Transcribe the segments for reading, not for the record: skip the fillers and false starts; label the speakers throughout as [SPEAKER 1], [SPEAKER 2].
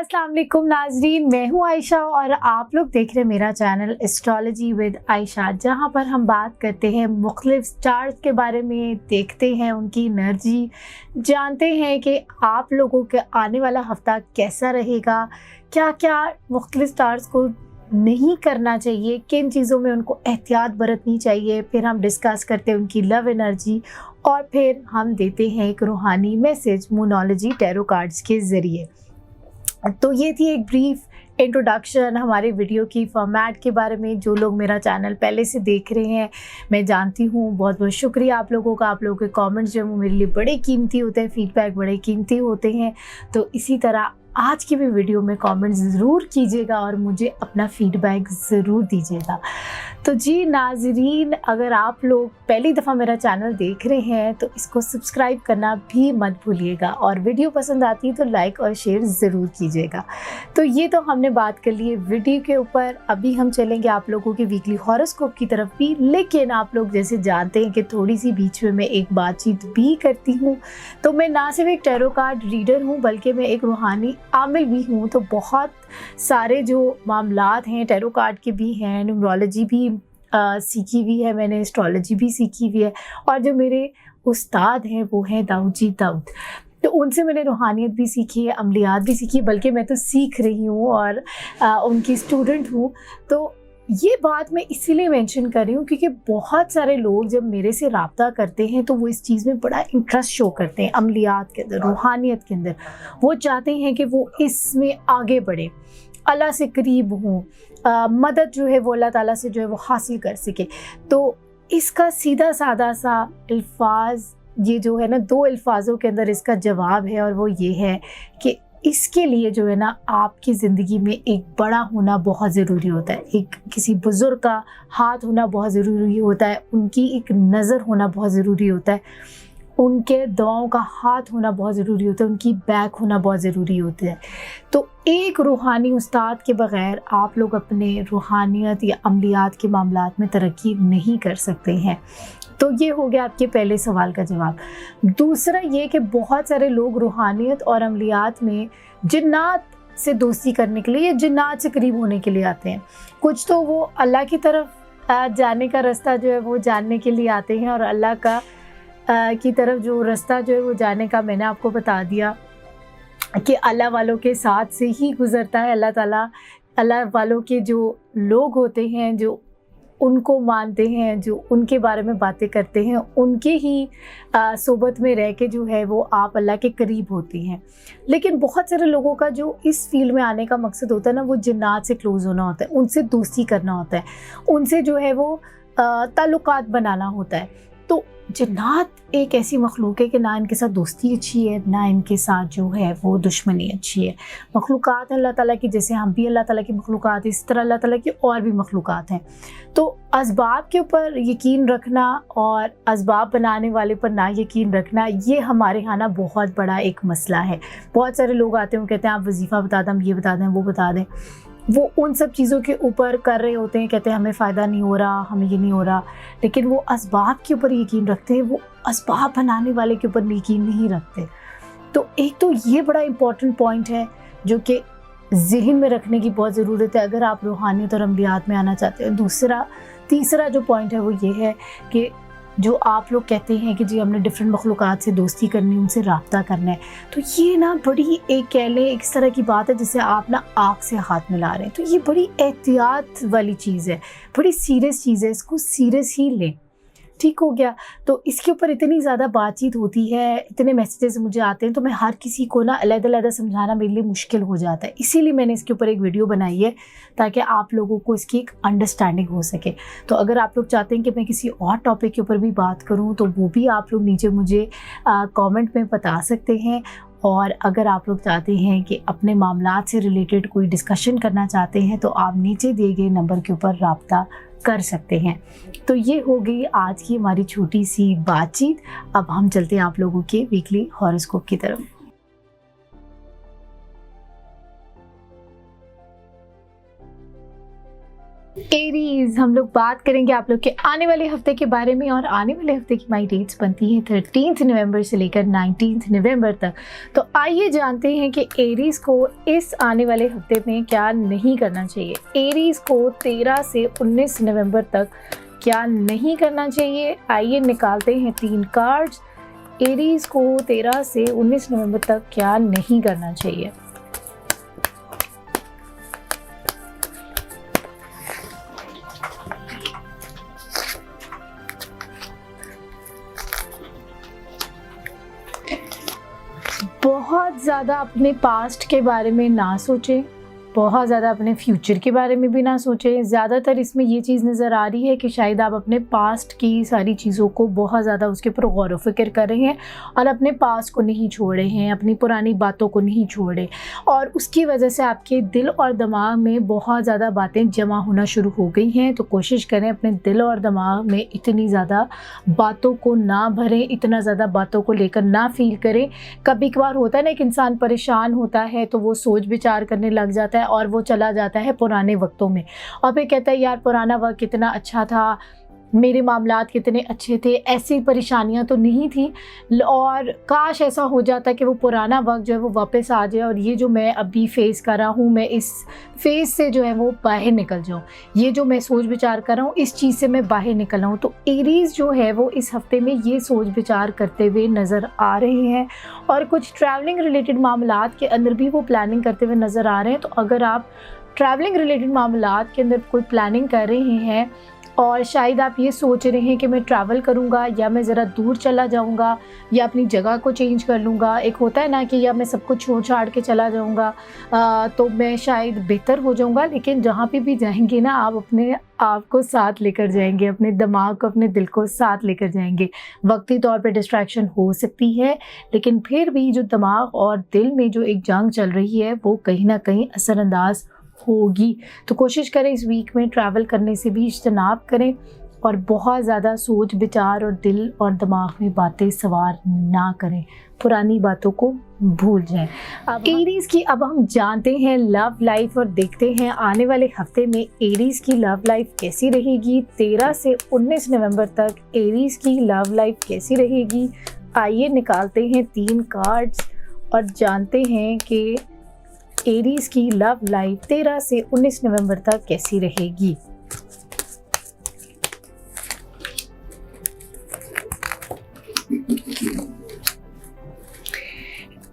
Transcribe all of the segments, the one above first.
[SPEAKER 1] अस्सलाम वालेकुम नाजरीन, मैं हूँ आयशा और आप लोग देख रहे हैं मेरा चैनल एस्ट्रोलॉजी विद आयशा, जहाँ पर हम बात करते हैं मुख्तलिफ स्टार्स के बारे में, देखते हैं उनकी एनर्जी, जानते हैं कि आप लोगों के आने वाला हफ्ता कैसा रहेगा, क्या क्या मुख्तलिफ स्टार्स को नहीं करना चाहिए, किन चीज़ों में उनको एहतियात बरतनी चाहिए। फिर हम डिस्कस करते हैं उनकी लव एनर्जी और फिर हम देते हैं एक रूहानी मैसेज मूनोलॉजी टैरो कार्ड्स के ज़रिए। तो ये थी एक ब्रीफ इंट्रोडक्शन हमारे वीडियो की फॉर्मेट के बारे में। जो लोग मेरा चैनल पहले से देख रहे हैं मैं जानती हूँ, बहुत बहुत शुक्रिया आप लोगों का। आप लोगों के कमेंट्स जो हैं वो मेरे लिए बड़े कीमती होते हैं, फीडबैक बड़े कीमती होते हैं। तो इसी तरह आज की भी वीडियो में कमेंट्स ज़रूर कीजिएगा और मुझे अपना फीडबैक ज़रूर दीजिएगा। तो जी नाजरीन, अगर आप लोग पहली दफ़ा मेरा चैनल देख रहे हैं तो इसको सब्सक्राइब करना भी मत भूलिएगा और वीडियो पसंद आती है तो लाइक और शेयर ज़रूर कीजिएगा। तो ये तो हमने बात कर ली है वीडियो के ऊपर। अभी हम चलेंगे आप लोगों के वीकली हॉरोस्कोप की तरफ भी, लेकिन आप लोग जैसे जानते हैं कि थोड़ी सी बीच में मैं एक बातचीत भी करती हूँ। तो मैं ना सिर्फ एक टैरो कार्ड रीडर हूँ बल्कि मैं एक रूहानी आमिल भी हूँ। तो बहुत सारे जो मामलात हैं टैरो कार्ड के भी हैं, न्यूमरोलॉजी भी सीखी हुई है मैंने, एस्ट्रोलॉजी भी सीखी हुई है और जो मेरे उस्ताद हैं वो हैं दाऊद जी दाऊद। तो उनसे मैंने रूहानियत भी सीखी है, अमलियात भी सीखी है, बल्कि मैं तो सीख रही हूँ और उनकी स्टूडेंट हूँ। तो ये बात मैं इसीलिए मेंशन कर रही हूँ क्योंकि बहुत सारे लोग जब मेरे से रब्ता करते हैं तो वो इस चीज़ में बड़ा इंटरेस्ट शो करते हैं, अमलियात के अंदर, रूहानियत के अंदर। वो चाहते हैं कि वो इसमें आगे बढ़े, अल्लाह से करीब हों, मदद जो है वो अल्लाह ताला से जो है वो हासिल कर सके। तो इसका सीधा सादा सा अल्फाज ये जो है ना, दो अल्फाजों के अंदर इसका जवाब है और वो ये है कि इसके लिए जो है ना आपकी ज़िंदगी में एक बड़ा होना बहुत ज़रूरी होता है, एक किसी बुज़ुर्ग का हाथ होना बहुत ज़रूरी होता है, उनकी एक नज़र होना बहुत ज़रूरी होता है, उनके दुआओं का हाथ होना बहुत ज़रूरी होता है, उनकी बैक होना बहुत ज़रूरी होता है। तो एक रूहानी उस्ताद के बग़ैर आप लोग अपने रूहानियत या अमलियात के मामलात में तरक्की नहीं कर सकते हैं। तो ये हो गया आपके पहले सवाल का जवाब। दूसरा ये कि बहुत सारे लोग रूहानियत और अमलियात में जिन्नात से दोस्ती करने के लिए या जिन्नात से करीब होने के लिए आते हैं। कुछ तो वो अल्लाह की तरफ जाने का रास्ता जो है वो जानने के लिए आते हैं और अल्लाह का की तरफ जो रास्ता जो है वो जाने का मैंने आपको बता दिया कि अल्लाह वालों के साथ से ही गुज़रता है। अल्लाह वालों के जो लोग होते हैं, जो उनको मानते हैं, जो उनके बारे में बातें करते हैं, उनके ही सोबत में रह के जो है वो आप अल्लाह के करीब होती हैं। लेकिन बहुत सारे लोगों का जो इस फील्ड में आने का मकसद होता है ना, वो जिन्नात से क्लोज़ होना होता है, उनसे दोस्ती करना होता है, उनसे जो है वो ताल्लुकात बनाना होता है। तो जिन्नात एक ऐसी मखलूक है कि ना इनके साथ दोस्ती अच्छी है, ना इनके साथ जो है वो दुश्मनी अच्छी है। मखलूक़ात हैं अल्लाह ताला की, जैसे हम भी अल्लाह ताला की मखलूक़ात, इस तरह अल्लाह ताला की और भी मखलूक़ात हैं। तो असबाब के ऊपर यकीन रखना और असबाब बनाने वाले पर ना यकीन रखना, ये हमारे यहाँ ना बहुत बड़ा एक मसला है। बहुत सारे लोग आते हैं, वो कहते हैं आप वजीफ़ा बता दें, हम ये बता दें, वो बता दें। वो उन सब चीज़ों के ऊपर कर रहे होते हैं, कहते हैं हमें फ़ायदा नहीं हो रहा, हमें ये नहीं हो रहा, लेकिन वो असबाब के ऊपर यकीन रखते हैं, वो असबाब बनाने वाले के ऊपर यकीन नहीं रखते। तो एक तो ये बड़ा इम्पॉर्टेंट पॉइंट है जो कि ज़हन में रखने की बहुत ज़रूरत है अगर आप रूहानियत और अमलियात में आना चाहते हैं। तीसरा जो पॉइंट है वो ये है कि जो आप लोग कहते हैं कि जी हमने डिफरेंट मखलूक़ात से दोस्ती करनी है, उनसे रब्ता करना है, तो ये ना बड़ी एक कह लें इस तरह की बात है जिससे आप ना आग से हाथ मिला रहे हैं। तो ये बड़ी एहतियात वाली चीज़ है, बड़ी सीरियस चीज़ है, इसको सीरियस ही लें। ठीक हो गया। तो इसके ऊपर इतनी ज़्यादा बातचीत होती है, इतने मैसेजेस मुझे आते हैं, तो मैं हर किसी को ना अलग-अलग समझाना मेरे लिए मुश्किल हो जाता है। इसीलिए मैंने इसके ऊपर एक वीडियो बनाई है ताकि आप लोगों को इसकी एक अंडरस्टैंडिंग हो सके। तो अगर आप लोग चाहते हैं कि मैं किसी और टॉपिक के ऊपर भी बात करूं तो वो भी आप लोग नीचे मुझे कमेंट में बता सकते हैं। और अगर आप लोग चाहते हैं कि अपने मामलात से रिलेटेड कोई डिस्कशन करना चाहते हैं तो आप नीचे दिए गए नंबर के ऊपर रब्ता कर सकते हैं। तो ये हो गई आज की हमारी छोटी सी बातचीत। अब हम चलते हैं आप लोगों के वीकली हॉरोस्कोप की तरफ। एरीज, हम लोग बात करेंगे आप लोग के आने वाले हफ्ते के बारे में। और आने वाले हफ्ते की हमारी डेट्स बनती हैं 13 नवंबर से लेकर 19 नवंबर तक। तो आइए जानते हैं कि एरीज को इस आने वाले हफ्ते में क्या नहीं करना चाहिए। एरीज को 13 से 19 नवंबर तक क्या नहीं करना चाहिए, आइए निकालते हैं 3 कार्ड्स। एरीज को 13 से 19 नवंबर तक क्या नहीं करना चाहिए। बहुत ज़्यादा अपने पास्ट के बारे में ना सोचें, बहुत ज़्यादा अपने फ्यूचर के बारे में भी ना सोचें। ज़्यादातर इसमें ये चीज़ नज़र आ रही है कि शायद आप अपने पास्ट की सारी चीज़ों को बहुत ज़्यादा उसके ऊपर गौर व फिक्र कर रहे हैं और अपने पास्ट को नहीं छोड़े हैं, अपनी पुरानी बातों को नहीं छोड़े, और उसकी वजह से आपके दिल और दिमाग में बहुत ज़्यादा बातें जमा होना शुरू हो गई हैं। तो कोशिश करें अपने दिल और दिमाग में इतनी ज़्यादा बातों को ना भरें, इतना ज़्यादा बातों को लेकर ना फील करें। कभी कभार होता है ना, एक इंसान परेशान होता है तो वो सोच विचार करने लग जाता है और वो चला जाता है पुराने वक्तों में, और फिर कहता है यार पुराना वक्त कितना अच्छा था, मेरे मामलात कितने अच्छे थे, ऐसी परेशानियां तो नहीं थी, और काश ऐसा हो जाता कि वो पुराना वक्त जो है वो वापस आ जाए और ये जो मैं अभी फेस कर रहा हूँ, मैं इस फेस से जो है वो बाहर निकल जाऊँ, ये जो मैं सोच विचार कर रहा हूँ इस चीज़ से मैं बाहर निकल आऊँ। तो एरीज जो है वो इस हफ्ते में ये सोच विचार करते हुए नज़र आ रहे हैं, और कुछ ट्रैवलिंग रिलेटेड मामलात के अंदर भी वो प्लानिंग करते हुए नज़र आ रहे हैं। तो अगर आप ट्रैवलिंग रिलेटेड मामलात के अंदर कोई प्लानिंग कर रहे हैं और शायद आप ये सोच रहे हैं कि मैं ट्रैवल करूंगा या मैं ज़रा दूर चला जाऊंगा या अपनी जगह को चेंज कर लूँगा, एक होता है ना कि या मैं सब कुछ छोड़ छाड़ के चला जाऊंगा तो मैं शायद बेहतर हो जाऊंगा। लेकिन जहाँ पे भी जाएंगे ना, आप अपने आप को साथ लेकर जाएंगे, अपने दिमाग को, अपने दिल को साथ लेकर जाएंगे। वक्ती तौर पे डिस्ट्रैक्शन हो सकती है, लेकिन फिर भी जो दिमाग और दिल में जो एक जंग चल रही है वो कहीं ना कहीं असरअंदाज होगी। तो कोशिश करें इस वीक में ट्रैवल करने से भी इज्तनाब करें और बहुत ज़्यादा सोच विचार और दिल और दिमाग में बातें सवार ना करें, पुरानी बातों को भूल जाएं। अब एरीज की अब हम जानते हैं लव लाइफ और देखते हैं आने वाले हफ्ते में एरीज की लव लाइफ कैसी रहेगी। 13 से 19 नवंबर तक एरीज की लव लाइफ कैसी रहेगी। आइए निकालते हैं 3 कार्ड्स और जानते हैं कि एरीज की लव लाइफ 13 से 19 नवंबर तक कैसी रहेगी।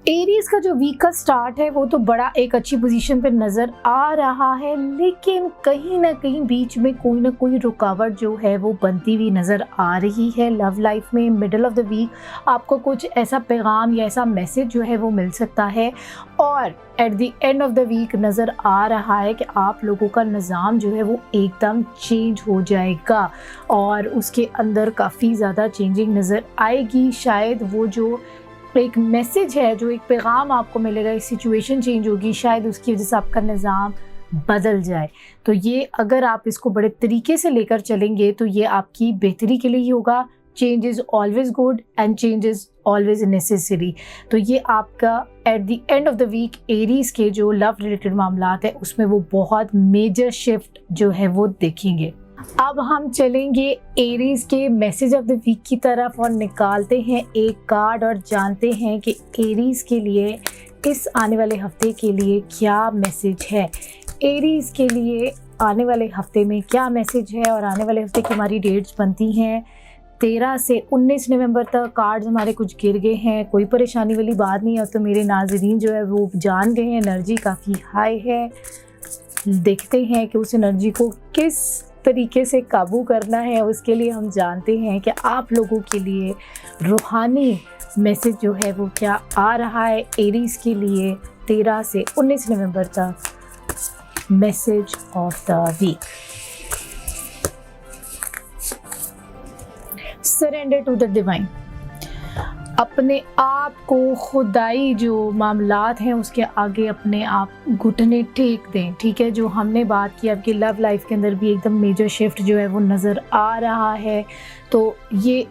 [SPEAKER 1] एरीज का जो वीक का स्टार्ट है वो तो बड़ा एक अच्छी पोजीशन पे नज़र आ रहा है, लेकिन कहीं ना कहीं बीच में कोई ना कोई रुकावट जो है वो बनती हुई नज़र आ रही है। लव लाइफ में मिडल ऑफ द वीक आपको कुछ ऐसा पैगाम या ऐसा मैसेज जो है वो मिल सकता है, और at the end of the week नज़र आ रहा है कि आप लोगों का निज़ाम जो है वो एकदम चेंज हो जाएगा और उसके अंदर काफ़ी ज़्यादा चेंजिंग नज़र आएगी। शायद वो जो एक मैसेज है, जो एक पैगाम आपको मिलेगा, एक सिचुएशन चेंज होगी, शायद उसकी वजह से आपका निज़ाम बदल जाए। तो ये अगर आप इसको बड़े तरीके से लेकर चलेंगे तो ये आपकी बेहतरी के लिए ही होगा। Change is always good and change is always necessary. तो ये आपका at the end of the week Aries के जो लव रिलेटेड मामलात है उसमें वो बहुत मेजर शिफ्ट जो है वो देखेंगे। अब हम चलेंगे एरीज के मैसेज ऑफ द वीक की तरफ और निकालते हैं एक कार्ड और जानते हैं कि एरीज के लिए इस आने वाले हफ्ते के लिए क्या मैसेज है। एरीज के लिए आने वाले हफ्ते में क्या मैसेज है, और आने वाले हफ्ते की हमारी डेट्स बनती हैं 13 से 19 नवंबर तक। कार्ड्स हमारे कुछ गिर गए हैं, कोई परेशानी वाली बात नहीं है। तो मेरे नाज़रीन जो है वो जान गए हैं एनर्जी काफ़ी हाई है। देखते हैं कि उस एनर्जी को किस तरीके से काबू करना है। उसके लिए हम जानते हैं कि आप लोगों के लिए रूहानी मैसेज जो है वो क्या आ रहा है एरीज के लिए 13 से 19 नवंबर तक। Message of the week, surrender to the divine. अपने आप को खुदाई जो मामलात हैं उसके आगे अपने आप घुटने टेक दें। ठीक है, जो हमने बात की आपकी लव लाइफ के अंदर भी एकदम मेजर शिफ्ट जो है वो नज़र आ रहा है। तो ये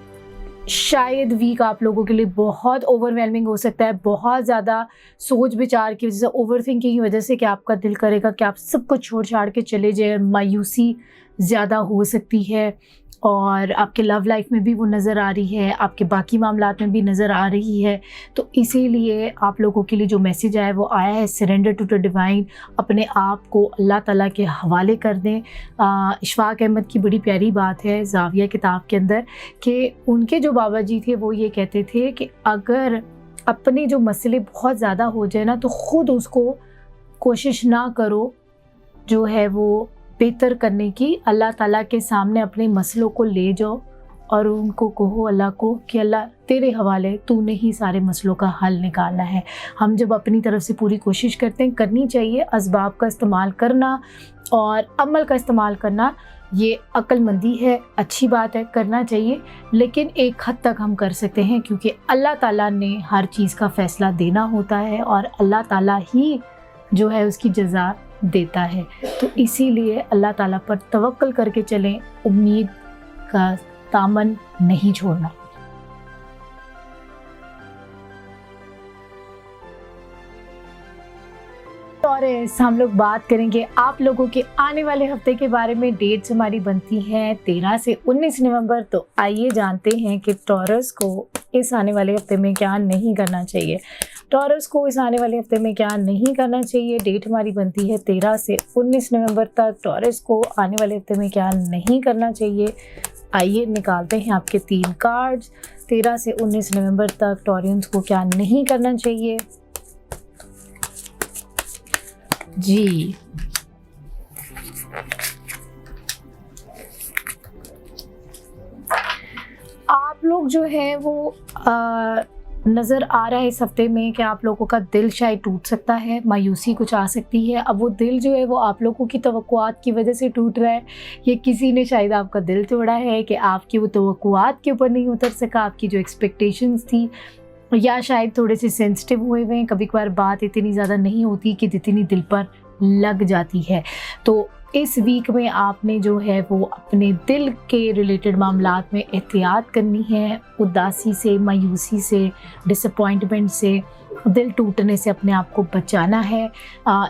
[SPEAKER 1] शायद वीक आप लोगों के लिए बहुत ओवरवेलमिंग हो सकता है, बहुत ज़्यादा सोच विचार की वजह से, ओवरथिंकिंग की वजह से, कि आपका दिल करेगा कि आप सब कुछ छोड़ छाड़ के चले जाए। मायूसी ज़्यादा हो सकती है और आपके लव लाइफ में भी वो नज़र आ रही है, आपके बाकी मामलात में भी नज़र आ रही है। तो इसीलिए आप लोगों के लिए जो मैसेज आया वो आया है, सरेंडर टू द डिवाइन। अपने आप को अल्लाह ताला के हवाले कर दें। इशफाक अहमद की बड़ी प्यारी बात है ज़ाविया किताब के अंदर कि उनके जो बाबा जी थे वो ये कहते थे कि अगर अपने जो मसले बहुत ज़्यादा हो जाए ना, तो ख़ुद उसको कोशिश ना करो जो है वो बेहतर करने की। अल्लाह ताला के सामने अपने मसलों को ले जाओ और उनको कहो अल्लाह को कि अल्लाह तेरे हवाले, तूने ही सारे मसलों का हल निकालना है। हम जब अपनी तरफ से पूरी कोशिश करते हैं, करनी चाहिए, असबाब का इस्तेमाल करना और अमल का इस्तेमाल करना ये अक्लमंदी है, अच्छी बात है, करना चाहिए। लेकिन एक हद तक हम कर सकते हैं क्योंकि अल्लाह ताला ने हर चीज़ का फ़ैसला देना होता है और अल्लाह ताला ही जो है उसकी जज़ा देता है। तो इसीलिए अल्लाह ताला पर तवक्कल करके चलें, उम्मीद का दामन नहीं छोड़ना। और हम लोग बात करेंगे आप लोगों के आने वाले हफ्ते के बारे में। डेट्स हमारी बनती हैं 13 से 19 नवंबर। तो आइए जानते हैं कि टॉरस को इस आने वाले हफ्ते में क्या नहीं करना चाहिए। टॉरस को इस आने वाले हफ्ते में क्या नहीं करना चाहिए। डेट हमारी बनती है 13 से 19 नवंबर तक। टॉरस को आने वाले हफ्ते में क्या नहीं करना चाहिए। आइए निकालते हैं आपके 3 कार्ड्स। 13 से 19 नवंबर तक टॉरियंस को क्या नहीं करना चाहिए जी। आप लोग जो है वो नज़र आ रहा है इस हफ्ते में कि आप लोगों का दिल शायद टूट सकता है, मायूसी कुछ आ सकती है। अब वो दिल जो है वो आप लोगों की तवक्कुआत की वजह से टूट रहा है, ये किसी ने शायद आपका दिल तोड़ा है कि आपकी वो तवक्कुआत के ऊपर नहीं उतर सका, आपकी जो एक्सपेक्टेशंस थी, या शायद थोड़े से सेंसिटिव हुए हैं। कभी कभार बात इतनी ज़्यादा नहीं होती कि जितनी दिल पर लग जाती है। तो इस वीक में आपने जो है वो अपने दिल के रिलेटेड मामलात में एहतियात करनी है। उदासी से, मायूसी से, डिसअपॉइंटमेंट से, दिल टूटने से अपने आप को बचाना है।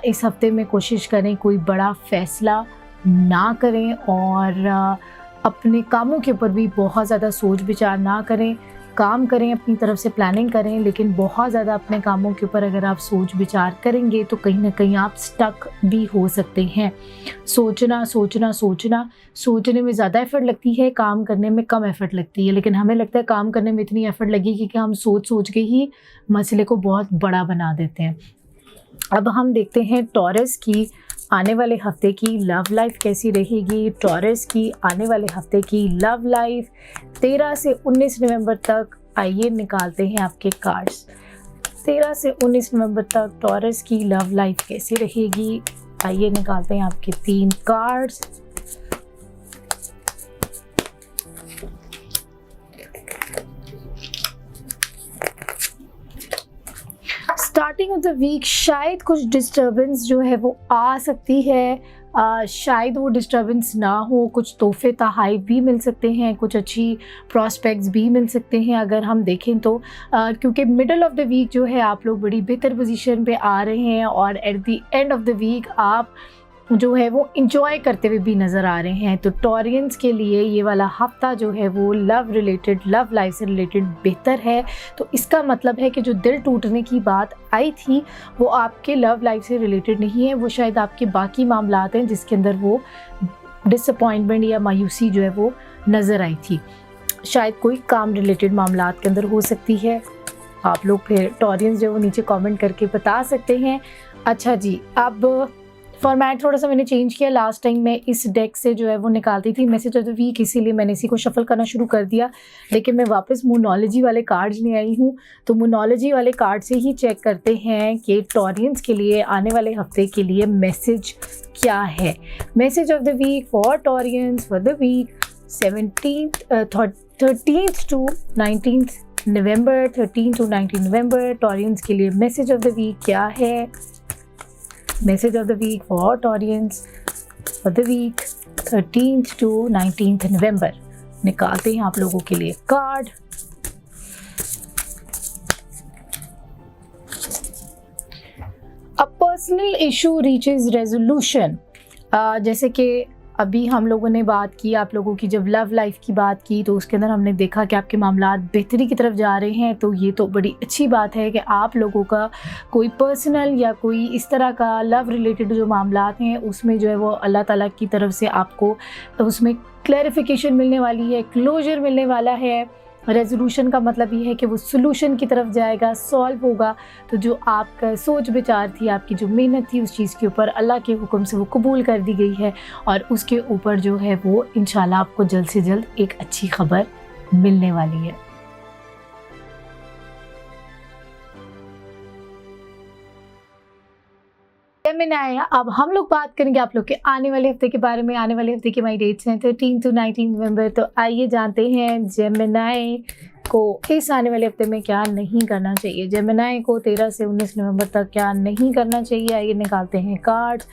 [SPEAKER 1] इस हफ्ते में कोशिश करें कोई बड़ा फ़ैसला ना करें और अपने कामों के ऊपर भी बहुत ज़्यादा सोच विचार ना करें। काम करें, अपनी तरफ से प्लानिंग करें, लेकिन बहुत ज़्यादा अपने कामों के ऊपर अगर आप सोच विचार करेंगे तो कहीं ना कहीं आप स्टक भी हो सकते हैं। सोचने में ज़्यादा एफ़र्ट लगती है, काम करने में कम एफ़र्ट लगती है। लेकिन हमें लगता है काम करने में इतनी एफ़र्ट लगेगी कि हम सोच के ही मसले को बहुत बड़ा बना देते हैं। अब हम देखते हैं टॉरस की आने वाले हफ्ते की लव लाइफ कैसी रहेगी। टॉरस की आने वाले हफ्ते की लव लाइफ 13 से 19 नवंबर तक। आइए निकालते हैं आपके कार्ड्स। 13 से 19 नवंबर तक टॉरस की लव लाइफ कैसी रहेगी। आइए निकालते हैं आपके 3 cards. Starting of the week शायद कुछ डिस्टर्बेंस जो है वो आ सकती है। शायद वो डिस्टर्बेंस ना हो, कुछ तोहफे तोहफ़े भी मिल सकते हैं, कुछ अच्छी प्रॉस्पेक्ट्स भी मिल सकते हैं अगर हम देखें तो। क्योंकि मिडल ऑफ द वीक जो है आप लोग बड़ी बेहतर पोजीशन पे आ रहे हैं और at the end of the week आप जो है वो इंजॉय करते हुए भी नज़र आ रहे हैं। तो टॉरियंस के लिए ये वाला हफ्ता जो है वो लव लाइफ से रिलेटेड बेहतर है। तो इसका मतलब है कि जो दिल टूटने की बात आई थी वो आपके लव लाइफ से रिलेटेड नहीं है, वो शायद आपके बाकी मामलात हैं जिसके अंदर वो डिसअपॉइंटमेंट या मायूसी जो है वो नज़र आई थी। शायद कोई काम रिलेटेड मामलात के अंदर हो सकती है। आप लोग फिर टॉरियंस जो है वो नीचे कमेंट करके बता सकते हैं। अच्छा जी, अब फॉर्मेट थोड़ा सा मैंने चेंज किया। लास्ट टाइम मैं इस डेक से जो है वो निकालती थी मैसेज ऑफ द वीक, इसीलिए मैंने इसी को शफल करना शुरू कर दिया। लेकिन मैं वापस मोनोलॉजी वाले कार्ड्स ले आई हूँ। तो मोनोलॉजी वाले कार्ड से ही चेक करते हैं कि टॉरियंस के लिए आने वाले हफ्ते के लिए मैसेज क्या है। Message of the week for Taureans for the week 13th to 19th नवंबर। 13 to 19 नवंबर टॉरियंस के लिए मैसेज ऑफ द वीक क्या है। Message of the week for Taureans for the week 13th to 19th नवंबर। निकालते हैं आप लोगों के लिए card. A personal issue reaches resolution. जैसे कि अभी हम लोगों ने बात की आप लोगों की, जब लव लाइफ की बात की तो उसके अंदर हमने देखा कि आपके मामलात बेहतरी की तरफ जा रहे हैं। तो ये तो बड़ी अच्छी बात है कि आप लोगों का कोई पर्सनल या कोई इस तरह का लव रिलेटेड जो मामलात हैं उसमें जो है वो अल्लाह ताला की तरफ से आपको उसमें क्लैरिफिकेशन मिलने वाली है, क्लोजर मिलने वाला है। रेजोल्यूशन का मतलब ये है कि वो सोल्यूशन की तरफ जाएगा, सॉल्व होगा। तो जो आपका सोच विचार थी, आपकी जो मेहनत थी उस चीज़ के ऊपर अल्लाह के हुक्म से वो कबूल कर दी गई है और उसके ऊपर जो है वो इंशाल्लाह आपको जल्द से जल्द एक अच्छी खबर मिलने वाली है। जेमिनी, अब हम लोग बात करेंगे आप लोग के आने वाले हफ्ते के बारे में। आने वाले हफ्ते की हमारी डेट्स हैं 13 to 19 नवंबर। तो आइए जानते हैं जेमिनी को इस आने वाले हफ्ते में क्या नहीं करना चाहिए। जेमिनी को 13 से 19 नवंबर तक क्या नहीं करना चाहिए, आइए निकालते हैं कार्ड।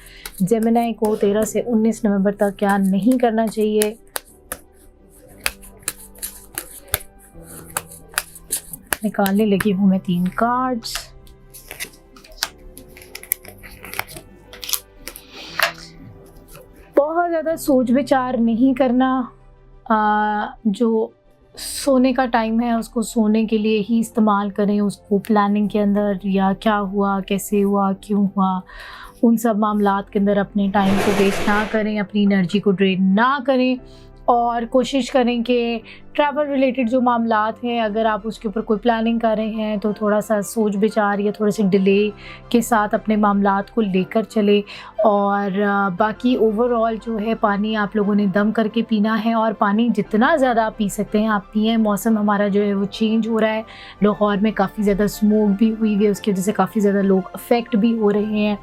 [SPEAKER 1] जेमिनी को 13 से 19 नवंबर तक क्या नहीं करना चाहिए। निकालने लगी हूँ मैं 3 कार्ड्स। बहुत ज़्यादा सोच विचार नहीं करना। जो सोने का टाइम है उसको सोने के लिए ही इस्तेमाल करें, उसको प्लानिंग के अंदर या क्या हुआ, कैसे हुआ, क्यों हुआ, उन सब मामलात के अंदर अपने टाइम को वेस्ट ना करें, अपनी एनर्जी को ड्रेन ना करें। और कोशिश करें कि ट्रैवल रिलेटेड जो मामलात हैं अगर आप उसके ऊपर कोई प्लानिंग कर रहे हैं तो थोड़ा सा सोच विचार या थोड़े से डिले के साथ अपने मामलात को लेकर चले। और बाकी ओवरऑल जो है पानी आप लोगों ने दम करके पीना है और पानी जितना ज़्यादा आप पी सकते हैं आप पिएँ। मौसम हमारा जो है वो चेंज हो रहा है, लाहौर में काफ़ी ज़्यादा स्मोक भी हुई है, उसकी वजह से काफ़ी ज़्यादा लोग अफेक्ट भी हो रहे हैं।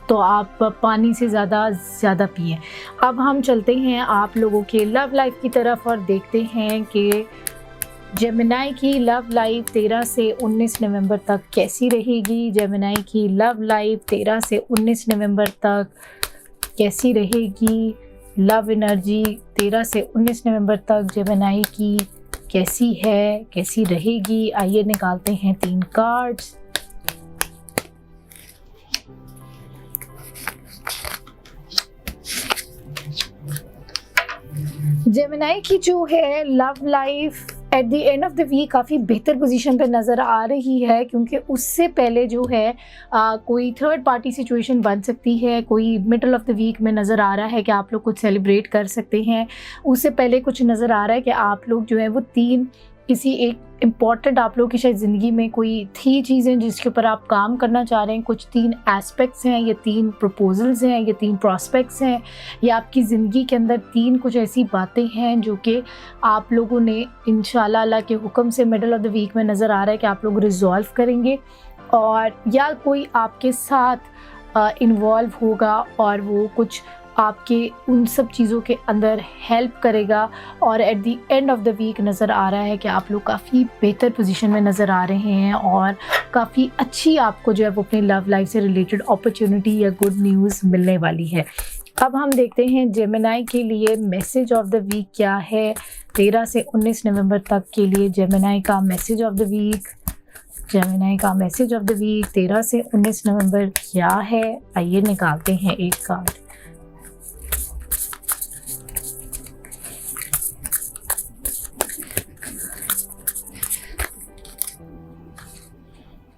[SPEAKER 1] तो आप पानी से ज़्यादा पिएं। अब हम चलते हैं आप लोगों के लव लाइफ की तरफ और देखते हैं कि जेमिनी की लव लाइफ 13 से 19 नवंबर तक कैसी रहेगी। जेमिनी की लव लाइफ 13 से 19 नवंबर तक कैसी रहेगी। लव एनर्जी 13 से 19 नवंबर तक जेमिनी की कैसी है, कैसी रहेगी। आइए निकालते हैं 3 कार्ड्स। जेमिनी की जो है love life at the end of the week काफ़ी बेहतर पोजीशन पे नज़र आ रही है, क्योंकि उससे पहले जो है कोई थर्ड पार्टी सिचुएशन बन सकती है। कोई मिडल ऑफ द वीक में नज़र आ रहा है कि आप लोग कुछ सेलिब्रेट कर सकते हैं। उससे पहले कुछ नज़र आ रहा है कि आप लोग जो है वो 3 किसी एक इम्पॉर्टेंट आप लोग की शायद ज़िंदगी में कोई थी चीज़ें जिसके ऊपर आप काम करना चाह रहे हैं। कुछ 3 एस्पेक्ट्स हैं, ये 3 प्रपोजल्स हैं, ये 3 प्रॉस्पेक्ट्स हैं, या आपकी ज़िंदगी के अंदर 3 कुछ ऐसी बातें हैं जो कि आप लोगों ने इंशाल्लाह अल्लाह के हुक्म से मिडल ऑफ द वीक में नज़र आ रहा है कि आप लोग रिजॉल्व करेंगे। और या कोई आपके साथ इन्वॉल्व होगा और वो कुछ आपके उन सब चीज़ों के अंदर हेल्प करेगा। और at the end of the week नज़र आ रहा है कि आप लोग काफ़ी बेहतर पोजीशन में नज़र आ रहे हैं और काफ़ी अच्छी आपको जो है वो अपनी लव लाइफ से रिलेटेड अपॉर्चुनिटी या गुड न्यूज़ मिलने वाली है। अब हम देखते हैं जेमिनी के लिए मैसेज ऑफ द वीक क्या है 13 से 19 नवंबर तक के लिए। जेमिनी का message of the week, Gemini का मैसेज ऑफ द वीक 13 से 19 नवंबर क्या है। आइए निकालते हैं एक कार्ड।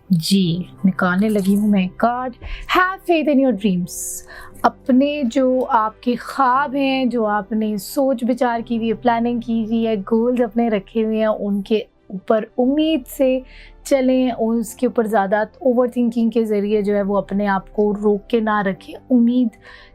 [SPEAKER 1] जी, निकालने लगी हूँ मैं card. Have faith in your dreams. अपने जो आपके ख्वाब हैं, जो आपने सोच विचार की हुई है, प्लानिंग की हुई है, गोल्स अपने रखे हुए हैं, उनके ऊपर उम्मीद से चलें। उसके ऊपर ज़्यादा ओवर थिंकिंग के ज़रिए जो है वो अपने आप को रोक के ना रखें, उम्मीद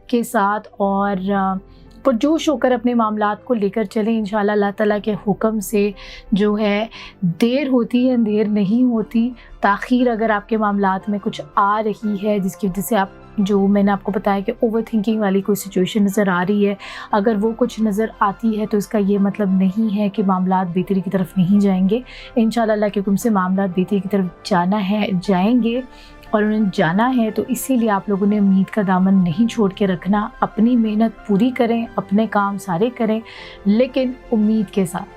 [SPEAKER 1] के साथ और पुरजोश होकर अपने मामलात को लेकर चलें। इंशाल्लाह अल्लाह ताला के हुक्म से जो है देर होती है, देर नहीं होती। ताख़ीर अगर आपके मामलात में कुछ आ रही है जिसकी वजह से आप, जो मैंने आपको बताया कि ओवर थिंकिंग वाली कोई सिचुएशन नज़र आ रही है, अगर वो कुछ नज़र आती है तो इसका ये मतलब नहीं है कि मामलात बेहतरी की तरफ नहीं जाएंगे। इंशाल्लाह अल्लाह के हुक्म से मामलात बेहतरी की तरफ जाना है, जाएंगे। और उन्हें जाना है, तो इसीलिए आप लोगों ने उम्मीद का दामन नहीं छोड़ के रखना। अपनी मेहनत पूरी करें, अपने काम सारे करें, लेकिन उम्मीद के साथ।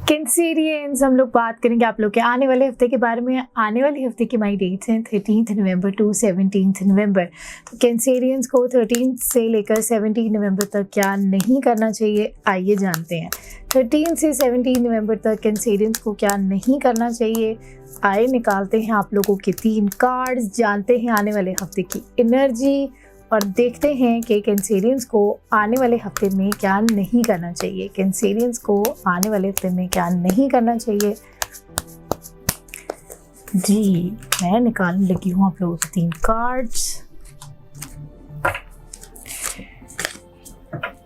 [SPEAKER 1] कैंसेरियंस, हम लोग बात करेंगे आप लोग के आने वाले हफ्ते के बारे में। आने वाले हफ्ते की माई डेट्स हैं 13 नवंबर टू 17 नवंबर। तो कैंसेरियंस को 13 से लेकर 17 नवंबर तक क्या नहीं करना चाहिए, आइए जानते हैं। 13 से 17 नवंबर तक कैंसेरियंस को क्या नहीं करना चाहिए, आइए निकालते हैं आप लोगों के 3 कार्ड्स, जानते हैं आने वाले हफ्ते की एनर्जी और देखते हैं कि कैंसेरियंस को आने वाले हफ्ते में क्या नहीं करना चाहिए। कैंसेरियंस को आने वाले हफ्ते में क्या नहीं करना चाहिए। जी, मैं निकालने लगी हूँ आप लोगों के 3 कार्ड्स।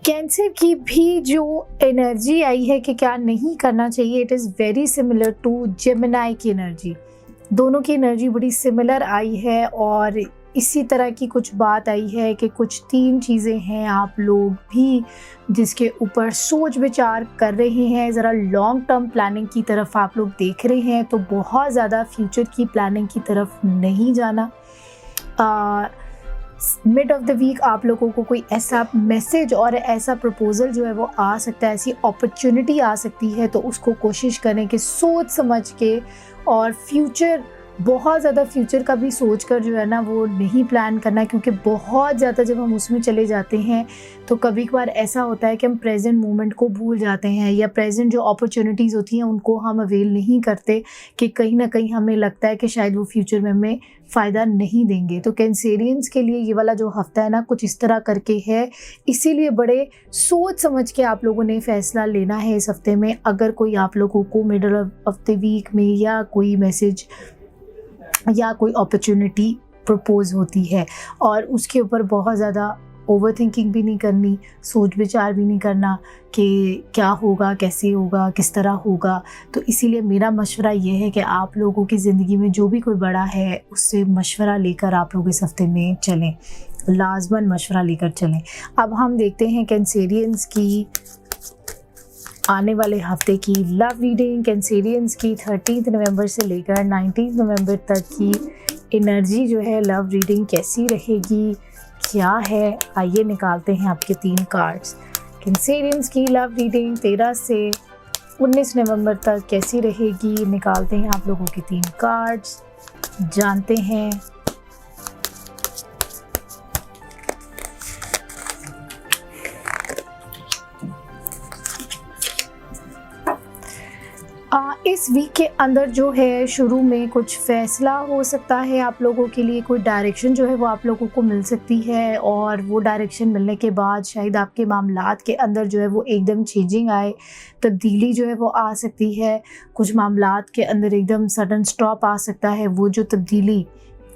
[SPEAKER 1] कैंसर की भी जो एनर्जी आई है कि क्या नहीं करना चाहिए, it is very similar to Gemini की एनर्जी। दोनों की एनर्जी बड़ी सिमिलर आई है और इसी तरह की कुछ बात आई है कि कुछ 3 चीज़ें हैं आप लोग भी जिसके ऊपर सोच विचार कर रहे हैं, ज़रा लॉन्ग टर्म प्लानिंग की तरफ आप लोग देख रहे हैं, तो बहुत ज़्यादा फ्यूचर की प्लानिंग की तरफ नहीं जाना। मिड ऑफ द वीक आप लोगों को कोई ऐसा मैसेज और ऐसा प्रपोज़ल जो है वो आ सकता है, ऐसी अपॉर्चुनिटी आ सकती है, तो उसको कोशिश करें कि सोच समझ के और फ्यूचर, बहुत ज़्यादा फ्यूचर का भी सोच कर जो है ना वो नहीं प्लान करना, क्योंकि बहुत ज़्यादा जब हम उसमें चले जाते हैं तो कभी कभार ऐसा होता है कि हम प्रेजेंट मोमेंट को भूल जाते हैं या प्रेजेंट जो अपॉर्चुनिटीज़ होती हैं उनको हम अवेल नहीं करते, कि कहीं ना कहीं हमें लगता है कि शायद वो फ्यूचर में हमें फ़ायदा नहीं देंगे। तो कैंसेरियंस के लिए ये वाला जो हफ्ता है ना कुछ इस तरह करके है, इसीलिए बड़े सोच समझ के आप लोगों ने फ़ैसला लेना है इस हफ्ते में। अगर कोई आप लोगों को मिडल ऑफ द वीक में या कोई मैसेज या कोई अपॉर्चुनिटी प्रपोज होती है और उसके ऊपर बहुत ज़्यादा ओवर थिंकिंग भी नहीं करनी, सोच विचार भी नहीं करना कि क्या होगा, कैसे होगा, किस तरह होगा। तो इसीलिए मेरा मशवरा ये है कि आप लोगों की ज़िंदगी में जो भी कोई बड़ा है उससे मशवरा लेकर आप लोग इस हफ्ते में चलें, लाजमन मशवरा लेकर चलें। अब हम देखते हैं कैंसेरियंस की आने वाले हफ्ते की लव रीडिंग। कैंसेरियंस की 13 नवंबर से लेकर 19 नवंबर तक की एनर्जी जो है लव रीडिंग कैसी रहेगी, क्या है, आइए निकालते हैं आपके 3 कार्ड्स। कैंसेरियंस की लव रीडिंग 13 से 19 नवंबर तक कैसी रहेगी, निकालते हैं आप लोगों के 3 कार्ड्स, जानते हैं। इस वीक के अंदर जो है शुरू में कुछ फ़ैसला हो सकता है आप लोगों के लिए, कोई डायरेक्शन जो है वो आप लोगों को मिल सकती है और वो डायरेक्शन मिलने के बाद शायद आपके मामलात के अंदर जो है वो एकदम चेंजिंग आए, तब्दीली जो है वो आ सकती है। कुछ मामलात के अंदर एकदम सडन स्टॉप आ सकता है। वो जो तब्दीली,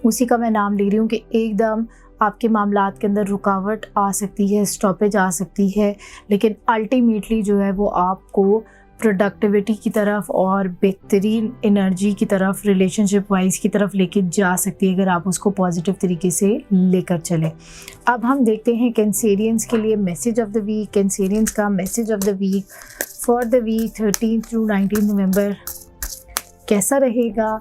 [SPEAKER 1] उसी का मैं नाम ले रही हूँ कि एकदम आपके मामलात के अंदर रुकावट आ सकती है, स्टॉपेज आ सकती है, लेकिन अल्टीमेटली जो है वो आपको प्रोडक्टिविटी की तरफ और बेहतरीन एनर्जी की तरफ, रिलेशनशिप वाइज की तरफ लेके जा सकती है अगर आप उसको पॉजिटिव तरीके से लेकर चलें। अब हम देखते हैं कैंसेरियंस के लिए message of the week. Cancerians का message of the week for the week 13 through 19 नवंबर कैसा रहेगा,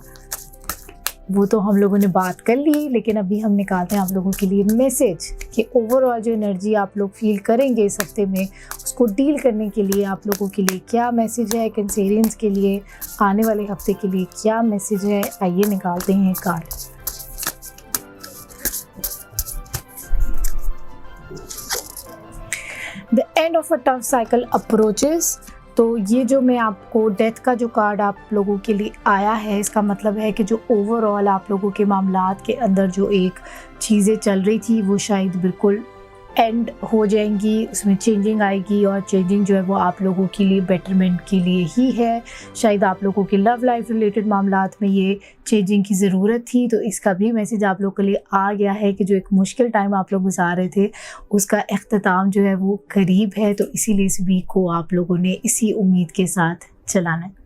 [SPEAKER 1] वो तो हम लोगों ने बात कर ली, लेकिन अभी हम निकालते हैं आप लोगों के लिए मैसेज कि ओवरऑल जो एनर्जी आप लोग फील करेंगे इस हफ्ते में, उसको डील करने के लिए आप लोगों के लिए क्या मैसेज है। कैंसेरियंस के लिए आने वाले हफ्ते के लिए क्या मैसेज है, आइए निकालते हैं card. The end of a tough cycle approaches. तो ये जो मैं आपको डेथ का जो कार्ड आप लोगों के लिए आया है, इसका मतलब है कि जो ओवरऑल आप लोगों के मामलात के अंदर जो एक चीज़ें चल रही थी वो शायद बिल्कुल एंड हो जाएंगी, उसमें चेंजिंग आएगी और चेंजिंग जो है वो आप लोगों के लिए बेटरमेंट के लिए ही है। शायद आप लोगों के लव लाइफ रिलेटेड मामलात में ये चेंजिंग की ज़रूरत थी, तो इसका भी मैसेज आप लोगों के लिए आ गया है कि जो एक मुश्किल टाइम आप लोग गुजार रहे थे उसका इख्तिताम जो है वो करीब है। तो इसीलिए इस वीक को आप लोगों ने इसी उम्मीद के साथ चलाना है।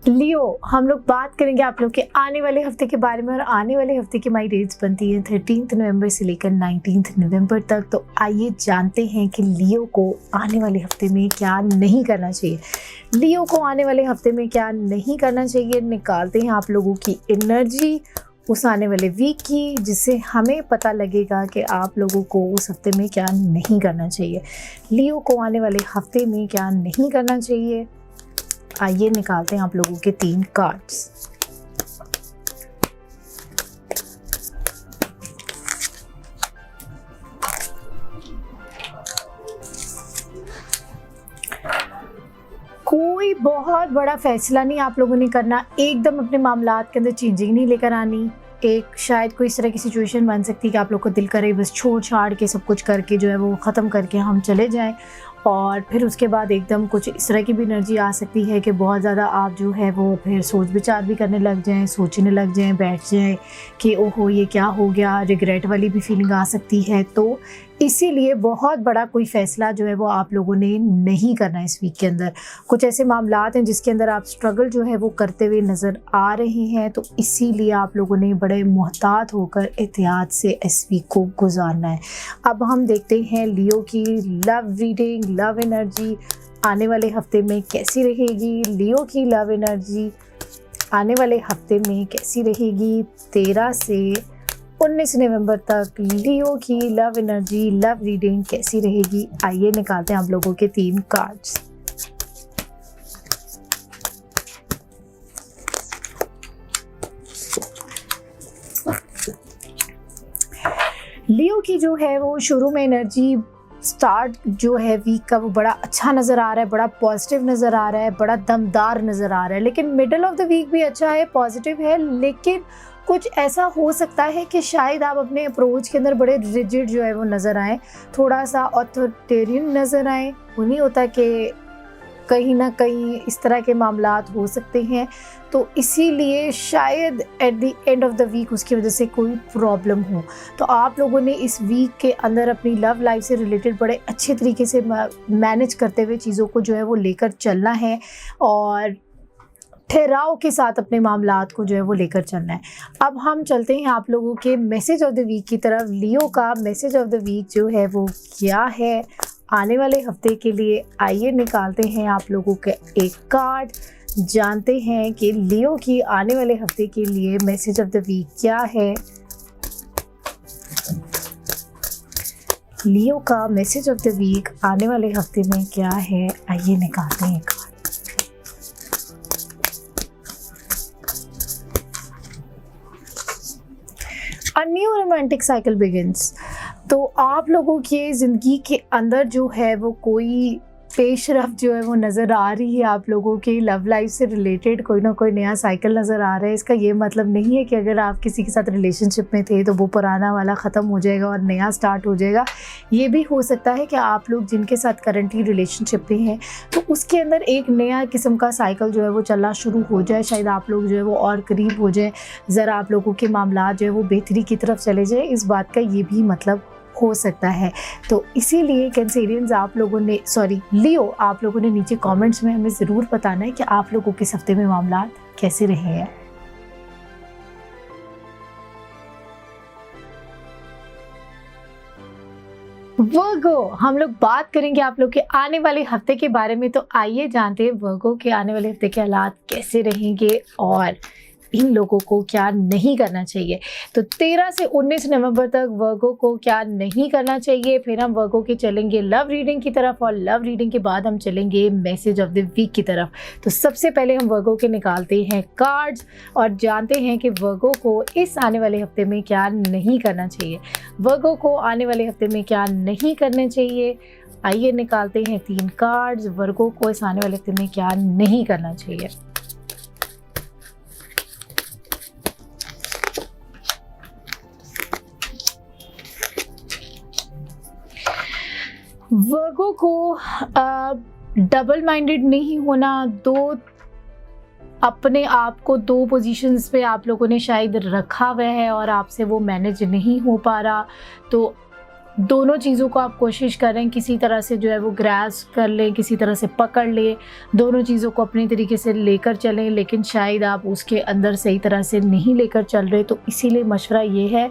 [SPEAKER 1] लियो, हम लोग बात करेंगे आप लोग के आने वाले हफ्ते के बारे में, और आने वाले हफ्ते की हमारी डेट्स बनती हैं 13 नवंबर से लेकर 19 नवंबर तक। तो आइए जानते हैं कि लियो को आने वाले हफ्ते में क्या नहीं करना चाहिए। लियो को आने वाले हफ्ते में क्या नहीं करना चाहिए, निकालते हैं आप लोगों की एनर्जी उस आने वाले वीक की, जिससे हमें पता लगेगा कि आप लोगों को उस हफ्ते में क्या नहीं करना चाहिए। लियो को आने वाले हफ्ते में क्या नहीं करना चाहिए, आइए निकालते हैं आप लोगों के 3 कार्ड्स। कोई बहुत बड़ा फैसला नहीं आप लोगों ने करना, एकदम अपने मामलात के अंदर चेंजिंग नहीं लेकर आनी। एक शायद कोई इस तरह की सिचुएशन बन सकती है कि आप लोग को दिल करे बस छोड़ छाड़ के सब कुछ करके जो है वो ख़त्म करके हम चले जाएं, और फिर उसके बाद एकदम कुछ इस तरह की भी एनर्जी आ सकती है कि बहुत ज़्यादा आप जो है वो फिर सोच विचार भी करने लग जाएं, सोचने लग जाएं, बैठ जाएं कि ओहो ये क्या हो गया, रिग्रेट वाली भी फीलिंग आ सकती है। तो इसीलिए बहुत बड़ा कोई फ़ैसला जो है वो आप लोगों ने नहीं करना है इस वीक के अंदर। कुछ ऐसे मामलात हैं जिसके अंदर आप स्ट्रगल जो है वो करते हुए नज़र आ रहे हैं, तो इसीलिए आप लोगों ने बड़े मुहतात होकर एहतियात से इस वीक को गुजारना है। अब हम देखते हैं लियो की लव रीडिंग, लव एनर्जी आने वाले हफ्ते में कैसी रहेगी। लियो की लव एनर्जी आने वाले हफ्ते में कैसी रहेगी 13 से 19 नवंबर तक। लियो की लव एनर्जी, लव रीडिंग कैसी रहेगी, आइए निकालते हैं आप लोगों के 3 कार्ड्स। लियो की जो है वो शुरू में एनर्जी, स्टार्ट जो है वीक का वो बड़ा अच्छा नज़र आ रहा है, बड़ा पॉजिटिव नज़र आ रहा है, बड़ा दमदार नज़र आ रहा है। लेकिन मिडल ऑफ द वीक भी अच्छा है, पॉजिटिव है, लेकिन कुछ ऐसा हो सकता है कि शायद आप अपने अप्रोच के अंदर बड़े रिजिड जो है वो नज़र आए, थोड़ा सा ऑथोरिटेरियन नज़र आए। वो नहीं होता कि कहीं ना कहीं इस तरह के मामलात हो सकते हैं, तो इसीलिए शायद at the end of the week उसकी वजह से कोई प्रॉब्लम हो। तो आप लोगों ने इस वीक के अंदर अपनी लव लाइफ से रिलेटेड बड़े अच्छे तरीके से मैनेज करते हुए चीज़ों को जो है वो लेकर चलना है, और ठहराव के साथ अपने मामलात को जो है वो लेकर चलना है। अब हम चलते हैं आप लोगों के मैसेज ऑफ द वीक की तरफ। लियो का मैसेज ऑफ द वीक जो है वो क्या है आने वाले हफ्ते के लिए, आइए निकालते हैं आप लोगों के एक कार्ड, जानते हैं कि लियो की आने वाले हफ्ते के लिए मैसेज ऑफ द वीक क्या है। लियो का मैसेज ऑफ द वीक आने वाले हफ्ते में क्या है, आइए निकालते हैं card. A new romantic cycle begins। तो आप लोगों की ज़िंदगी के अंदर जो है वो कोई पेशरफ जो है वो नज़र आ रही है। आप लोगों की लव लाइफ से रिलेटेड कोई ना कोई नया साइकिल नज़र आ रहा है। इसका ये मतलब नहीं है कि अगर आप किसी के साथ रिलेशनशिप में थे तो वो पुराना वाला ख़त्म हो जाएगा और नया स्टार्ट हो जाएगा। ये भी हो सकता है कि आप लोग जिनके साथ करंटली रिलेशनशिप में हैं तो उसके अंदर एक नया किस्म का साइकिल जो है वो चलना शुरू हो जाए। शायद आप लोग जो है वो और करीब हो जाए, ज़रा आप लोगों के मामला जो है वो बेहतरी की तरफ चले जाए। इस बात का ये भी मतलब हो सकता है। तो इसीलिए कैंसेरियंस आप लोगों ने लियो आप लोगों ने नीचे कमेंट्स में हमें ज़रूर बताना है कि आप लोगों के इस हफ्ते में मामला कैसे रहे हैं। वर्गो, हम लोग बात करेंगे आप लोग के आने वाले हफ्ते के बारे में। तो आइए जानते हैं वर्गो के आने वाले हफ्ते के हालात कैसे रहेंगे और इन लोगों को क्या नहीं करना चाहिए। तो 13 से 19 नवंबर तक वर्गो को क्या नहीं करना चाहिए। फिर हम वर्गो के चलेंगे लव रीडिंग की तरफ, और लव रीडिंग के बाद हम चलेंगे मैसेज ऑफ द वीक की तरफ। तो सबसे पहले हम वर्गो के निकालते हैं कार्ड्स और जानते हैं कि वर्गो को इस आने वाले हफ्ते में क्या नहीं करना चाहिए। वर्गो को आने वाले हफ्ते में क्या नहीं करना चाहिए, आइए निकालते हैं 3 कार्ड्स। वर्गो को इस आने वाले हफ्ते में क्या नहीं करना चाहिए। वर्गो को डबल माइंडेड नहीं होना। अपने आप को 2 पोजीशंस पे आप लोगों ने शायद रखा हुआ है और आपसे वो मैनेज नहीं हो पा रहा। तो दोनों चीज़ों को आप कोशिश करें किसी तरह से जो है वो ग्रास्प कर लें, किसी तरह से पकड़ लें, दोनों चीज़ों को अपनी तरीके से लेकर चलें, लेकिन शायद आप उसके अंदर सही तरह से नहीं लेकर चल रहे। तो इसीलिए मशवरा ये है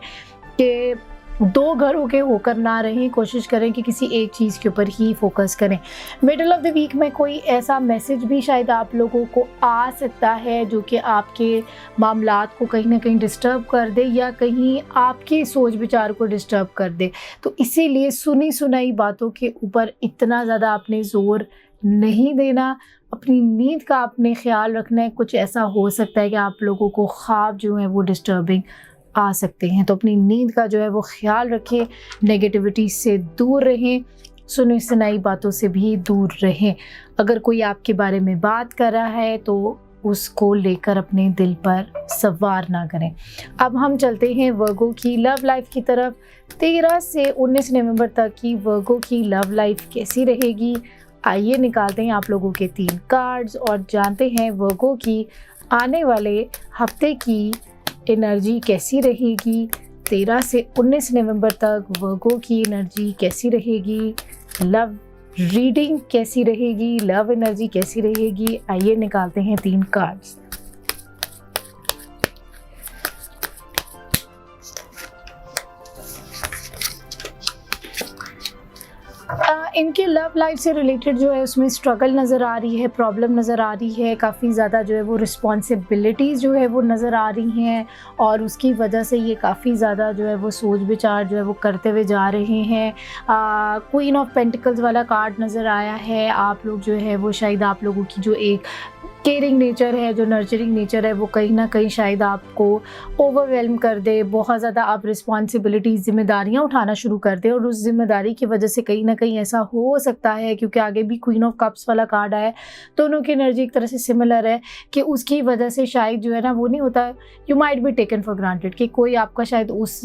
[SPEAKER 1] कि दो घरों के होकर ना रहें, कोशिश करें कि किसी एक चीज़ के ऊपर ही फोकस करें। मिडल ऑफ द वीक में कोई ऐसा मैसेज भी शायद आप लोगों को आ सकता है जो कि आपके मामलात को कहीं ना कहीं डिस्टर्ब कर दे या कहीं आपकी सोच विचार को डिस्टर्ब कर दे। तो इसीलिए सुनी सुनाई बातों के ऊपर इतना ज़्यादा आपने ज़ोर नहीं देना, अपनी नींद का आपने ख्याल रखना है। कुछ ऐसा हो सकता है कि आप लोगों को ख्वाब जो है वो डिस्टर्बिंग आ सकते हैं, तो अपनी नींद का जो है वो ख्याल रखें, नेगेटिविटी से दूर रहें, सुनी सुनाई बातों से भी दूर रहें। अगर कोई आपके बारे में बात कर रहा है तो उसको लेकर अपने दिल पर सवार ना करें। अब हम चलते हैं वर्गो की लव लाइफ की तरफ। 13 से 19 नवंबर तक की वर्गो की लव लाइफ कैसी रहेगी, आइए निकालते हैं आप लोगों के 3 कार्ड्स और जानते हैं वर्गो की आने वाले हफ्ते की एनर्जी कैसी रहेगी। 13 से 19 नवंबर तक वर्गो की एनर्जी कैसी रहेगी, लव रीडिंग कैसी रहेगी, लव एनर्जी कैसी रहेगी, आइए निकालते हैं 3 कार्ड्स। इनके लव लाइफ से रिलेटेड जो है उसमें स्ट्रगल नज़र आ रही है, प्रॉब्लम नज़र आ रही है, काफ़ी ज़्यादा जो है वो रिस्पॉन्सिबिलिटीज़ जो है वो नज़र आ रही हैं और उसकी वजह से ये काफ़ी ज़्यादा जो है वो सोच विचार जो है वो करते हुए जा रहे हैं। क्वीन ऑफ पेंटिकल्स वाला कार्ड नज़र आया है। आप लोग जो है वो शायद आप लोगों की जो एक केयरिंग नेचर है, जो नर्चरिंग नेचर है, वो कहीं ना कहीं शायद आपको ओवरवेलम कर दे। बहुत ज़्यादा आप रिस्पॉन्सिबिलिटीज़, जिम्मेदारियां उठाना शुरू कर दे और उस जिम्मेदारी की वजह से कहीं ना कहीं ऐसा हो सकता है, क्योंकि आगे भी क्वीन ऑफ कप्स वाला कार्ड आया है, दोनों की एनर्जी एक तरह से सिमिलर है कि उसकी वजह से शायद जो है ना वो नहीं होता, you might be taken for granted कि कोई आपका शायद उस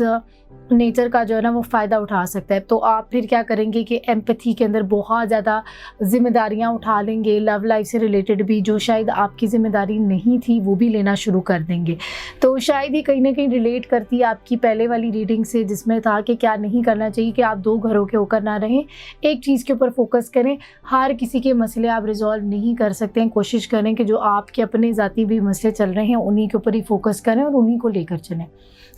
[SPEAKER 1] नेचर का जो है ना वो फ़ायदा उठा सकता है। तो आप फिर क्या करेंगे कि एम्पैथी के अंदर बहुत ज़्यादा जिम्मेदारियां उठा लेंगे, लव लाइफ से रिलेटेड भी जो शायद आपकी ज़िम्मेदारी नहीं थी वो भी लेना शुरू कर देंगे। तो शायद ये कहीं ना कहीं रिलेट करती है आपकी पहले वाली रीडिंग से, जिसमें था कि क्या नहीं करना चाहिए कि आप 2 घरों के होकर ना रहें, एक चीज़ के ऊपर फोकस करें। हर किसी के मसले आप रिजॉल्व नहीं कर सकते हैं, कोशिश करें कि जो आपके अपने ज़ाती भी मसले चल रहे हैं उन्हीं के ऊपर ही फोकस करें और उन्हीं को लेकर चलें,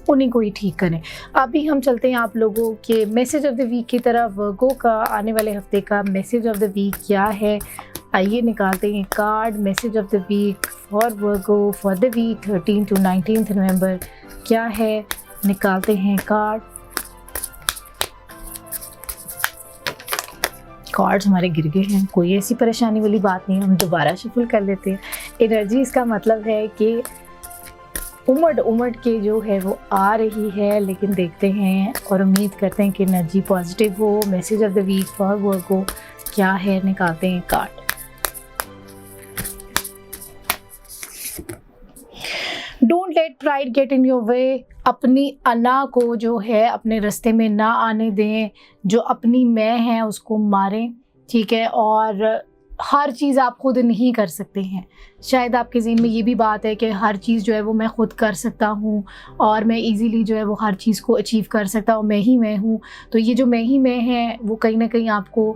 [SPEAKER 1] उन्हीं को ही ठीक करें। अभी हम चलते हैं आप लोगों के मैसेज ऑफ द वीक की तरफ। वर्गो का आने वाले हफ्ते का मैसेज ऑफ द वीक क्या है, आइए निकालते हैं card. Message of the week for Virgo for the week 13 to 19 November क्या है, निकालते हैं कार्ड। कार्ड्स हमारे गिर गए हैं, कोई ऐसी परेशानी वाली बात नहीं, हम दोबारा शफल कर लेते हैं। एनर्जी इसका मतलब है कि उमड़ के जो है वो आ रही है, लेकिन देखते हैं और उम्मीद करते हैं कि एनर्जी पॉजिटिव हो। Message of the week for Virgo क्या है, निकालते हैं card. Don't let pride get in your way. अपनी अना को जो है अपने रास्ते में ना आने दें, जो अपनी मैं है उसको मारें, ठीक है। और हर चीज़ आप खुद नहीं कर सकते हैं। शायद आपके ज़हन में ये भी बात है कि हर चीज़ जो है वो मैं खुद कर सकता हूँ और मैं इजीली जो है वो हर चीज़ को अचीव कर सकता हूँ, मैं ही मैं हूँ। तो ये जो मैं ही मैं है वो कहीं ना कहीं आपको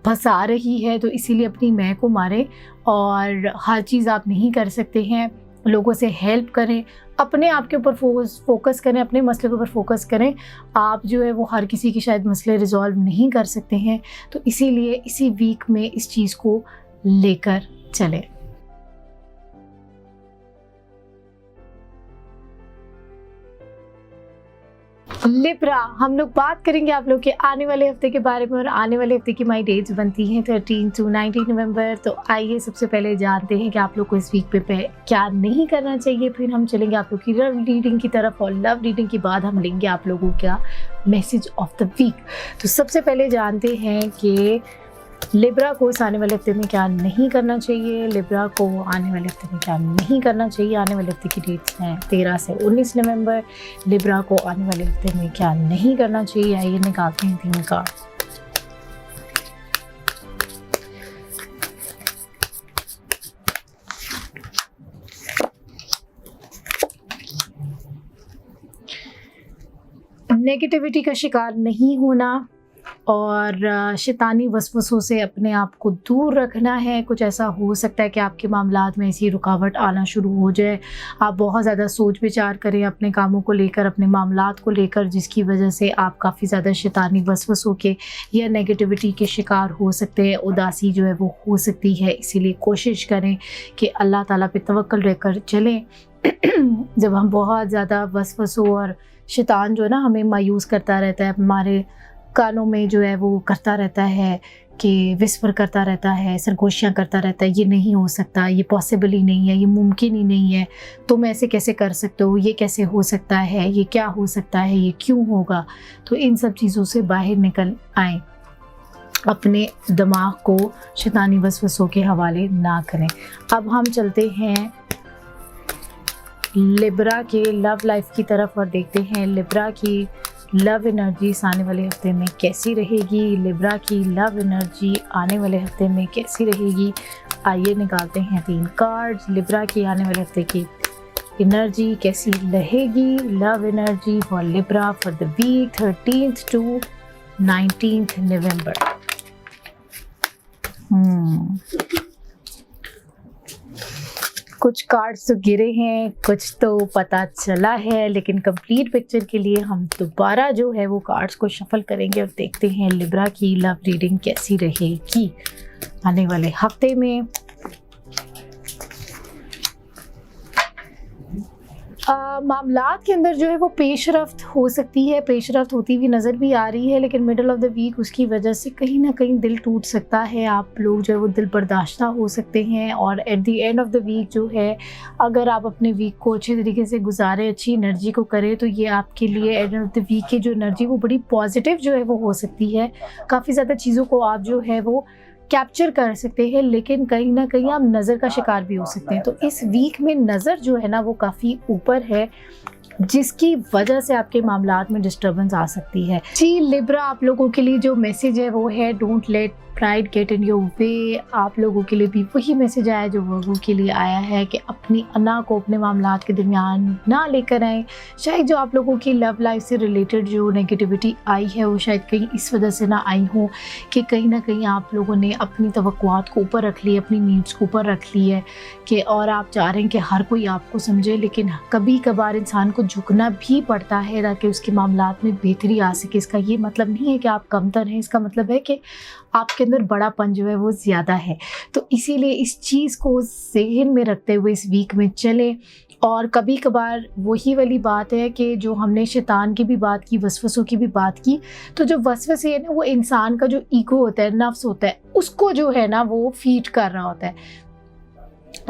[SPEAKER 1] फंसा रही है, तो इसीलिए अपनी मैं को मारें और हर चीज़ आप नहीं कर सकते हैं। लोगों से हेल्प करें, अपने आप के ऊपर फोकस करें, अपने मसले के ऊपर फोकस करें। आप जो है वो हर किसी की शायद मसले रिजॉल्व नहीं कर सकते हैं, तो इसीलिए इसी वीक में इस चीज़ को लेकर चलें। लिब्रा, हम लोग बात करेंगे आप लोग के आने वाले हफ्ते के बारे में और आने वाले हफ्ते की माई डेट्स बनती हैं 13 to 19 नवंबर। तो आइए सबसे पहले जानते हैं कि आप लोग को इस वीक पे क्या नहीं करना चाहिए, फिर हम चलेंगे आप लोग की लव रीडिंग की तरफ और लव रीडिंग के बाद हम लेंगे आप लोगों का मैसेज ऑफ द वीक। तो सबसे पहले जानते हैं कि लिब्रा को इस आने वाले हफ्ते में क्या नहीं करना चाहिए। लिब्रा को आने वाले हफ्ते में क्या नहीं करना चाहिए, आने वाले हफ्ते की डेट्स हैं 13 से 19 नवंबर। लिब्रा को आने वाले हफ्ते में क्या नहीं करना चाहिए, आइए निकालते हैं 3 कार्ड। नेगेटिविटी का शिकार नहीं होना और शैतानी वसवसों से अपने आप को दूर रखना है। कुछ ऐसा हो सकता है कि आपके मामलात में ऐसी रुकावट आना शुरू हो जाए, आप बहुत ज़्यादा सोच विचार करें अपने कामों को लेकर, अपने मामलात को लेकर, जिसकी वजह से आप काफ़ी ज़्यादा शैतानी वसवसों के या नेगेटिविटी के शिकार हो सकते हैं। उदासी जो है वो हो सकती है, इसीलिए कोशिश करें कि अल्लाह ताला पे तवक्कल रहकर चलें। जब हम बहुत ज़्यादा वसवसों और शैतान जो है ना हमें मायूस करता रहता है, हमारे कानों में जो है वो करता रहता है कि विस्पर करता रहता है, सरगोशियाँ करता रहता है, ये नहीं हो सकता, ये पॉसिबल ही नहीं है, ये मुमकिन ही नहीं है, तुम ऐसे कैसे कर सकते हो, ये कैसे हो सकता है, ये क्या हो सकता है, ये क्यों होगा। तो इन सब चीज़ों से बाहर निकल आएँ, अपने दिमाग को शैतानी वसवसों के हवाले ना करें। अब हम चलते हैं लिब्रा के लव लाइफ की तरफ और देखते हैं लिब्रा की लव एनर्जी आने वाले हफ्ते में कैसी रहेगी। लिब्रा की लव एनर्जी आने वाले हफ्ते में कैसी रहेगी, आइए निकालते हैं 3 कार्ड्स। लिब्रा की आने वाले हफ्ते की एनर्जी कैसी रहेगी। Love energy for Libra for the week 13th to 19th November. कुछ कार्ड्स तो गिरे हैं, कुछ तो पता चला है, लेकिन कंप्लीट पिक्चर के लिए हम दोबारा जो है वो कार्ड्स को शफल करेंगे और देखते हैं लिब्रा की लव रीडिंग कैसी रहेगी आने वाले हफ्ते में। मामलात के अंदर जो है वो पेशरफ्त हो सकती है, पेशरफ्त होती हुई नज़र भी आ रही है, लेकिन मिडल ऑफ द वीक उसकी वजह से कहीं ना कहीं दिल टूट सकता है। आप लोग जो है वो दिल बर्दाश्ता हो सकते हैं और at the end of the week जो है, अगर आप अपने वीक को अच्छे तरीके से गुजारें, अच्छी एनर्जी को करें, तो ये आपके लिए एंड ऑफ द वीक की जो एनर्जी वो बड़ी पॉजिटिव जो है वो हो सकती है। काफ़ी ज़्यादा चीज़ों को आप जो है वो कैप्चर कर सकते हैं, लेकिन कहीं ना कहीं आप नज़र का शिकार भी हो सकते हैं। तो इस वीक में नज़र जो है ना वो काफ़ी ऊपर है, जिसकी वजह से आपके मामलात में डिस्टर्बेंस आ सकती है। जी लिब्रा, आप लोगों के लिए जो मैसेज है वो है don't let pride get in your वे। आप लोगों के लिए भी वही मैसेज आया जो वर्गों के लिए आया है कि अपनी अना को अपने मामलात के दरमियान ना लेकर आएँ। शायद जो आप लोगों की लव लाइफ से रिलेटेड जो नेगेटिविटी आई है वो शायद कहीं इस वजह से ना आई हो कि कहीं ना कहीं आप लोगों ने अपनी तवक्कुआत को ऊपर रख ली, अपनी नीड्स को ऊपर रख ली है कि और आप चाह रहे हैं कि हर कोई आपको समझे, लेकिन कभी कभार इंसान को झुकना भी पड़ता है ताकि उसके मामलात में बेहतरी आ सके। इसका ये मतलब नहीं है कि आप कमतर हैं, इसका मतलब है कि आपके अंदर बड़ापन जो है वो ज़्यादा है। तो इसीलिए इस चीज़ को ज़हन में रखते हुए इस वीक में चलें। और कभी कभार वही वाली बात है कि जो हमने शैतान की भी बात की, वसवसों की भी बात की, तो जो वसवसे है ना वो इंसान का जो ईगो होता है, नफ्स होता है, उसको जो है ना वो फीड कर रहा होता है।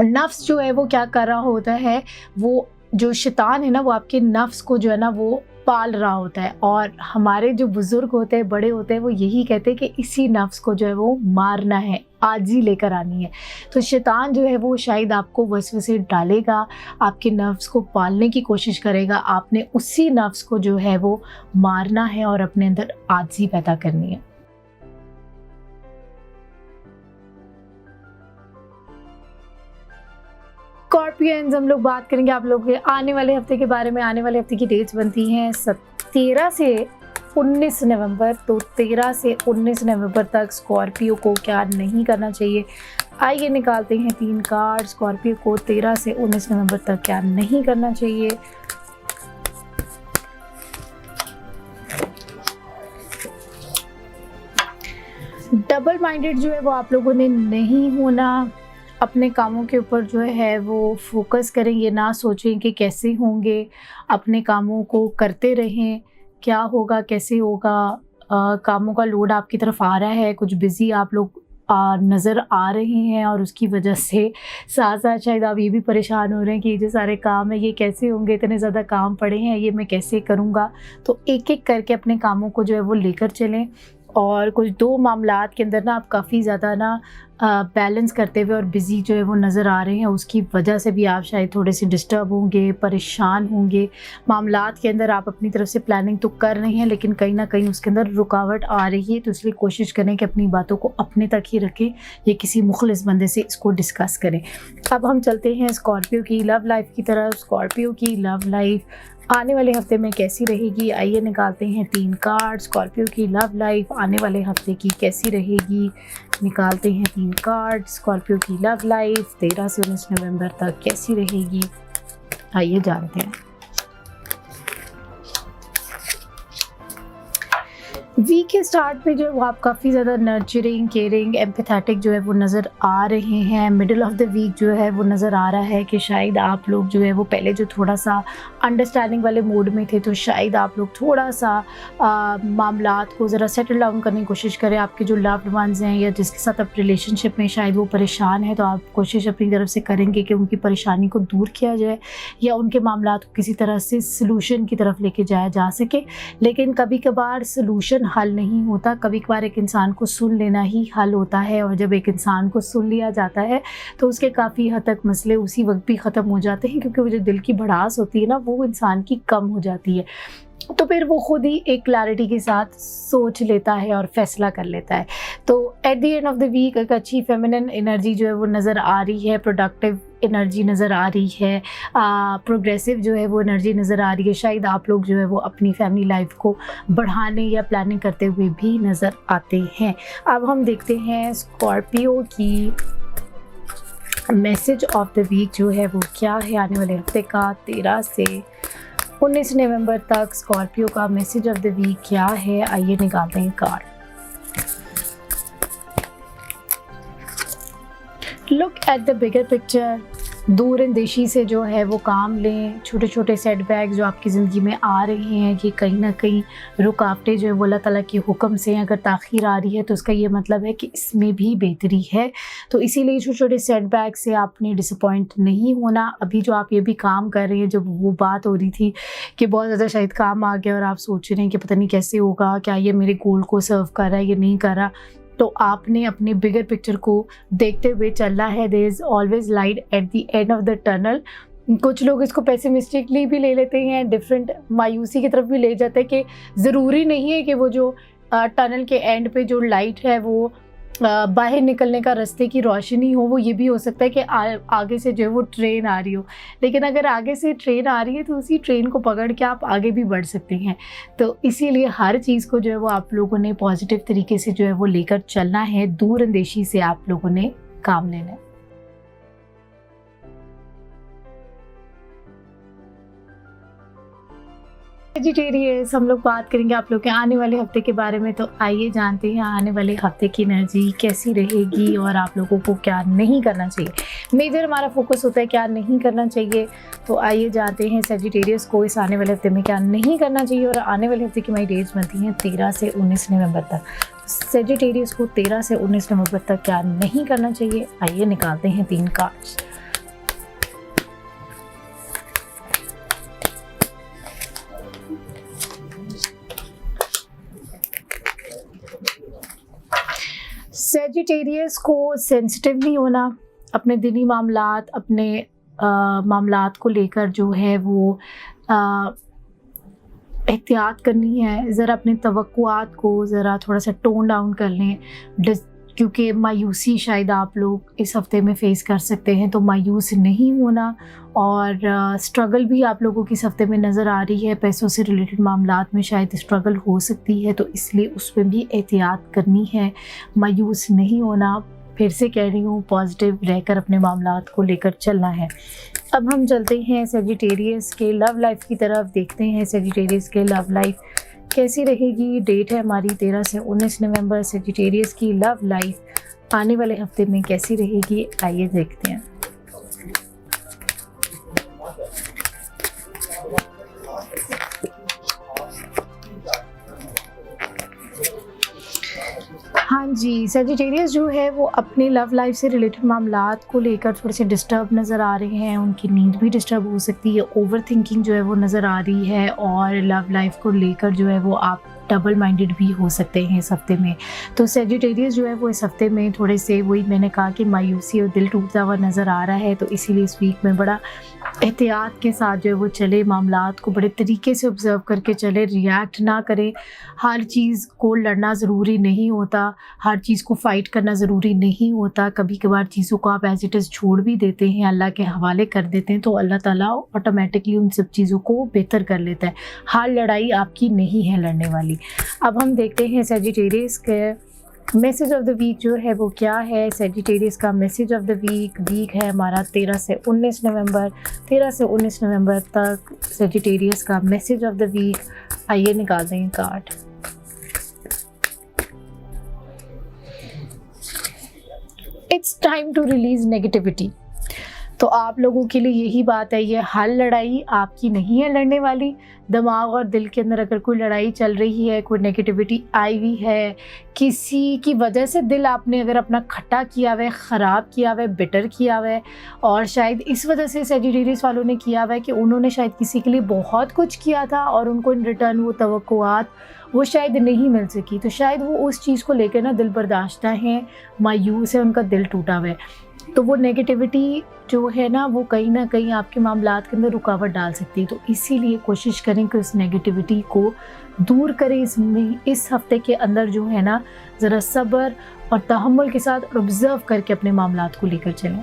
[SPEAKER 1] नफ्स जो है वो क्या कर रहा होता है, वो जो शैतान है ना वो आपके नफ्स को जो है ना वो पाल रहा होता है। और हमारे जो बुज़ुर्ग होते हैं, बड़े होते हैं, वो यही कहते हैं कि इसी नफ्स को जो है वो मारना है, आजी लेकर आनी है। तो शैतान जो है वो शायद आपको वसवसे डालेगा, आपके नफ्स को पालने की कोशिश करेगा। आपने उसी नफ्स को जो है वो मारना है और अपने अंदर आजी पैदा करनी है। स्कॉर्पियंस, हम लोग बात करेंगे आप लोग के आने वाले हफ्ते के बारे में। आने वाले हफ्ते की डेट्स बनती हैं 13 से 19 नवंबर। तो 13 से 19 नवंबर तक स्कॉर्पियो को क्या नहीं करना चाहिए, आइए निकालते हैं 3 कार्ड। स्कॉर्पियो को 13 से 19 नवंबर तक क्या नहीं करना चाहिए। डबल माइंडेड जो है वो आप लोगों ने नहीं होना। अपने कामों के ऊपर जो है वो फोकस करें, ये ना सोचें कि कैसे होंगे, अपने कामों को करते रहें, क्या होगा कैसे होगा। कामों का लोड आपकी तरफ आ रहा है, कुछ बिज़ी आप लोग नज़र आ रहे हैं और उसकी वजह से साथ साथ शायद आप ये भी परेशान हो रहे हैं कि ये जो सारे काम है ये कैसे होंगे, इतने ज़्यादा काम पड़े हैं, ये मैं कैसे करूँगा। तो एक एक करके अपने कामों को जो है वो लेकर चलें। और कुछ 2 मामलात के अंदर ना आप काफ़ी ज़्यादा ना बैलेंस करते हुए और बिज़ी जो है वो नज़र आ रहे हैं, उसकी वजह से भी आप शायद थोड़े से डिस्टर्ब होंगे, परेशान होंगे। मामलात के अंदर आप अपनी तरफ से प्लानिंग तो कर रहे हैं, लेकिन कहीं ना कहीं उसके अंदर रुकावट आ रही है। तो इसलिए कोशिश करें कि अपनी बातों को अपने तक ही रखें, ये किसी मुखलिस बंदे से इसको डिस्कस करें। अब हम चलते हैं स्कॉर्पियो की लव लाइफ की तरफ। स्कॉर्पियो की लव लाइफ आने वाले हफ्ते में कैसी रहेगी, आइए निकालते हैं 3 कार्ड। स्कॉर्पियो की लव लाइफ आने वाले हफ्ते की कैसी रहेगी, निकालते हैं 3 कार्ड। स्कॉर्पियो की लव लाइफ 13 से 19 नवंबर तक कैसी रहेगी, आइए जानते हैं। वीक के स्टार्ट में जो है वो आप काफ़ी ज़्यादा नर्चरिंग, केयरिंग, एम्पैथेटिक जो है वो नज़र आ रहे हैं। मिडिल ऑफ द वीक जो है वो नज़र आ रहा है कि शायद आप लोग जो है वो पहले जो थोड़ा सा अंडरस्टैंडिंग वाले मूड में थे, तो शायद आप लोग थोड़ा सा मामलात को ज़रा सेटल डाउन करने की कोशिश करें। आपके जो लव्ड वंस हैं या जिसके साथ आप रिलेशनशिप में शायद वो परेशान है, तो आप कोशिश अपनी तरफ से करेंगे कि उनकी परेशानी को दूर किया जाए या उनके मामलात को किसी तरह से सलूशन की तरफ लेके जाया जा सके। लेकिन कभी कभार सलूशन हल नहीं होता, कभी कभार एक इंसान को सुन लेना ही हल होता है, और जब एक इंसान को सुन लिया जाता है तो उसके काफ़ी हद तक मसले उसी वक्त भी ख़त्म हो जाते हैं, क्योंकि वो जो दिल की भड़ास होती है ना, वो इंसान की कम हो जाती है। तो फिर वो खुद ही एक क्लैरिटी के साथ सोच लेता है और फैसला कर लेता है। तो at the end of the week एक अच्छी फेमिनिन एनर्जी जो है वो नज़र आ रही है, प्रोडक्टिव एनर्जी नज़र आ रही है, प्रोग्रेसिव जो है वो एनर्जी नज़र आ रही है। शायद आप लोग जो है वो अपनी फैमिली लाइफ को बढ़ाने या प्लानिंग करते हुए भी नज़र आते हैं। अब हम देखते हैं स्कॉर्पियो की मैसेज ऑफ द वीक जो है वो क्या है आने वाले हफ्ते का। 13 से 19 नवंबर तक स्कॉर्पियो का मैसेज ऑफ द वीक क्या है, आइए निकालते हैं card. Look at the bigger picture. दूर अंदेशी से जो है वो काम लें। छोटे छोटे सेटबैक जो आपकी ज़िंदगी में आ रहे हैं, कि कहीं ना कहीं रुकावटें जो है वो अल्लाह ताला के हुक्म से अगर ताख़ीर आ रही है, तो उसका ये मतलब है कि इसमें भी बेहतरी है। तो इसीलिए छोटे छोटे सेटबैक से आपने डिसअपॉइंट नहीं होना। अभी जो आप ये भी काम कर रहे हैं, जब वो बात हो रही थी कि बहुत ज़्यादा शायद काम आ गया और आप सोच रहे हैं कि पता नहीं कैसे होगा, क्या ये मेरे गोल को सर्व कर रहा है या नहीं कर रहा, तो आपने अपने बिगर पिक्चर को देखते हुए चलना है। There is always light at the end of the tunnel. कुछ लोग इसको पेसिमिस्टिकली भी ले लेते हैं, डिफरेंट मायूसी की तरफ भी ले जाते हैं, कि ज़रूरी नहीं है कि वो जो टनल के एंड पे जो लाइट है वो बाहर निकलने का रास्ते की रोशनी हो। वो ये भी हो सकता है कि आगे से जो है वो ट्रेन आ रही हो, लेकिन अगर आगे से ट्रेन आ रही है तो उसी ट्रेन को पकड़ के आप आगे भी बढ़ सकते हैं। तो इसीलिए हर चीज़ को जो है वो आप लोगों ने पॉजिटिव तरीके से जो है वो लेकर चलना है। दूर अंदेशी से आप लोगों ने काम लेना है। वेजिटेरियंस, हम लोग बात करेंगे आप लोग के आने वाले हफ्ते के बारे में। तो आइए जानते हैं आने वाले हफ्ते की एनर्जी कैसी रहेगी और आप लोगों को क्या नहीं करना चाहिए। मेजर हमारा फोकस होता है क्या नहीं करना चाहिए। तो आइए जानते हैं सेजिटेरियस को इस आने वाले हफ्ते में क्या नहीं करना चाहिए। और आने वाले हफ्ते की हमारी डेट्स बनती हैं 13 से 19 नवंबर तक। सेजिटेरियस को 13 से 19 नवंबर तक क्या नहीं करना चाहिए, आइए निकालते हैं 3 कार्ड्स। सेजिटेरियस को सेंसिटिव नहीं होना, अपने दिली मामलात, अपने मामलात को लेकर जो है वो एहतियात करनी है। ज़रा अपने तवक्कुआत को ज़रा थोड़ा सा टोन डाउन कर लें, क्योंकि मायूसी शायद आप लोग इस हफ्ते में फ़ेस कर सकते हैं। तो मायूस नहीं होना, और स्ट्रगल भी आप लोगों की इस हफ्ते में नज़र आ रही है। पैसों से रिलेटेड मामलात में शायद स्ट्रगल हो सकती है, तो इसलिए उस पर भी एहतियात करनी है। मायूस नहीं होना, फिर से कह रही हूँ, पॉजिटिव रहकर अपने मामलात को लेकर चलना है। अब हम चलते हैं सेजिटेरियस के लव लाइफ की तरफ, देखते हैं सेजिटेरियस के लव लाइफ कैसी रहेगी। डेट है हमारी 13 से 19 नवंबर। सेजिटेरियस की लव लाइफ आने वाले हफ्ते में कैसी रहेगी, आइए देखते हैं। हाँ जी, सेजिटेरियस जो है वो अपनी लव लाइफ से रिलेटेड मामलात को लेकर थोड़े से डिस्टर्ब नज़र आ रहे हैं। उनकी नींद भी डिस्टर्ब हो सकती है, ओवर थिंकिंग जो है वो नज़र आ रही है, और लव लाइफ को लेकर जो है वो आप डबल माइंडेड भी हो सकते हैं इस हफ्ते में। तो सेजिटेरियस जो है वो इस हफ्ते में थोड़े से, वही मैंने कहा कि मायूसी और दिल टूटता हुआ नज़र आ रहा है, तो इसीलिए इस वीक में बड़ा एहतियात के साथ जो है वो चले, मामलात को बड़े तरीके से ऑब्ज़र्व करके चले, रिएक्ट ना करें। हर चीज़ को लड़ना ज़रूरी नहीं होता, हर चीज़ को फ़ाइट करना ज़रूरी नहीं होता। कभी कभार चीज़ों को आप एज़ इट इज़ छोड़ भी देते हैं, अल्लाह के हवाले कर देते हैं, तो अल्लाह ताला ऑटोमेटिकली उन सब चीज़ों को बेहतर कर लेता है। हर लड़ाई आपकी नहीं है लड़ने वाली। अब हम देखते हैं सेजिटेरियस के मैसेज ऑफ द वीक जो है वो क्या है। सेजिटेरियस का मैसेज ऑफ द वीक है हमारा 13 से 19 नवंबर। 13 से 19 नवंबर तक सेजिटेरियस का मैसेज ऑफ द वीक। आइए निकालते हैं card. It's time to release negativity. तो आप लोगों के लिए यही बात है, ये हर लड़ाई आपकी नहीं है लड़ने वाली। दिमाग और दिल के अंदर अगर कोई लड़ाई चल रही है, कोई नेगेटिविटी आई हुई है, किसी की वजह से दिल आपने अगर अपना खट्टा किया हुआ है, ख़राब किया हुआ है, बिटर किया हुआ है, और शायद इस वजह से सेजिटेरियस वालों ने किया हुआ है कि उन्होंने शायद किसी के लिए बहुत कुछ किया था और उनको इन रिटर्न वो तवक्कुआत वो शायद नहीं मिल सकी, तो शायद वो उस चीज़ को लेकर ना दिल बर्दाश्ता है, मायूस है, उनका दिल टूटा हुआ है। तो वो नेगेटिविटी जो है ना वो कहीं ना कहीं आपके मामलात के अंदर रुकावट डाल सकती है। तो इसीलिए कोशिश करें कि उस नेगेटिविटी को दूर करें। इस हफ्ते के अंदर जो है ना ज़रा सब्र और तहम्मुल के साथ ऑब्ज़र्व करके अपने मामलात को लेकर चलें।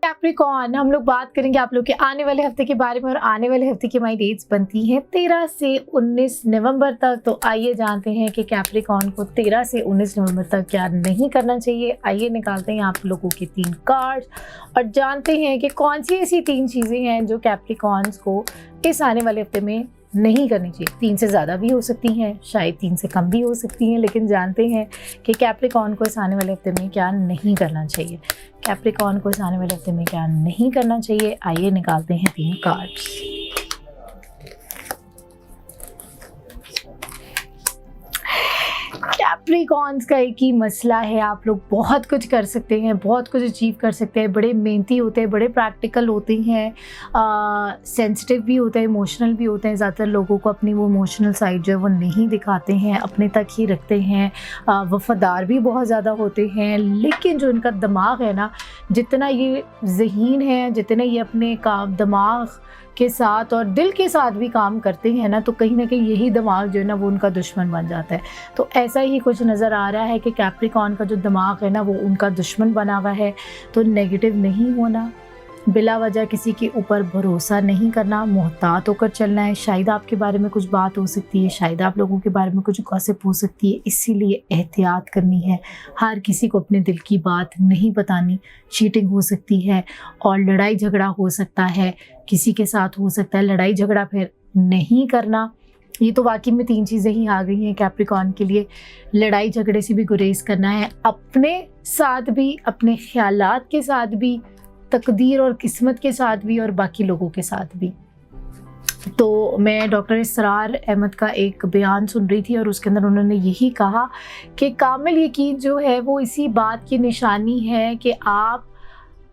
[SPEAKER 1] कैप्रिकॉर्न, हम लोग बात करेंगे आप लोग के आने वाले हफ्ते के बारे में, और आने वाले हफ्ते की हमारी डेट्स बनती हैं 13 से 19 नवंबर तक। तो आइए जानते हैं कि कैप्रिकॉर्न को 13 से 19 नवंबर तक क्या नहीं करना चाहिए। आइए निकालते हैं आप लोगों के 3 कार्ड्स और जानते हैं कि कौन सी ऐसी 3 चीज़ें हैं जो कैप्रिकॉर्न्स को इस आने वाले हफ्ते में नहीं करनी चाहिए। 3 से ज़्यादा भी हो सकती हैं, शायद 3 से कम भी हो सकती हैं, लेकिन जानते हैं कि कैप्रिकॉर्न को इस आने वाले हफ्ते में क्या नहीं करना चाहिए। कैप्रिकॉर्न को इस आने वाले हफ्ते में क्या नहीं करना चाहिए। आइए निकालते हैं 3 कार्ड्स। कैप्रिकॉर्न्स का एक ही मसला है, आप लोग बहुत कुछ कर सकते हैं, बहुत कुछ अचीव कर सकते हैं, बड़े मेहनती होते हैं, बड़े प्रैक्टिकल होते हैं, सेंसिटिव भी होते हैं, इमोशनल भी होते हैं। ज़्यादातर लोगों को अपनी वो इमोशनल साइड जो है वो नहीं दिखाते हैं, अपने तक ही रखते हैं। वफ़ादार भी बहुत ज़्यादा होते हैं, लेकिन जो इनका दिमाग है ना, जितना ये ज़हीन है, जितना ये अपने काम दिमाग के साथ और दिल के साथ भी काम करते हैं ना, तो कहीं ना कहीं यही दिमाग जो है ना वो उनका दुश्मन बन जाता है। तो ऐसा ही कुछ नज़र आ रहा है कि कैप्रिकॉर्न का जो दिमाग है ना वो उनका दुश्मन बना हुआ है। तो नेगेटिव नहीं होना, बिला वजह किसी के ऊपर भरोसा नहीं करना, मोहतात होकर चलना है। शायद आपके बारे में कुछ बात हो सकती है, शायद आप लोगों के बारे में कुछ गॉसिप हो सकती है, इसीलिए एहतियात करनी है। हर किसी को अपने दिल की बात नहीं बतानी। चीटिंग हो सकती है और लड़ाई झगड़ा हो सकता है, किसी के साथ हो सकता है लड़ाई झगड़ा, फिर नहीं करना। ये तो वाकई में 3 चीज़ें ही आ गई हैं कैप्रिकॉर्न के लिए। लड़ाई झगड़े से भी गुरेज करना है, अपने साथ भी, अपने ख्यालात के साथ भी, तकदीर और किस्मत के साथ भी, और बाकी लोगों के साथ भी। तो मैं डॉक्टर इसरार अहमद का एक बयान सुन रही थी और उसके अंदर उन्होंने यही कहा कि कामिल यकीन जो है वो इसी बात की निशानी है कि आप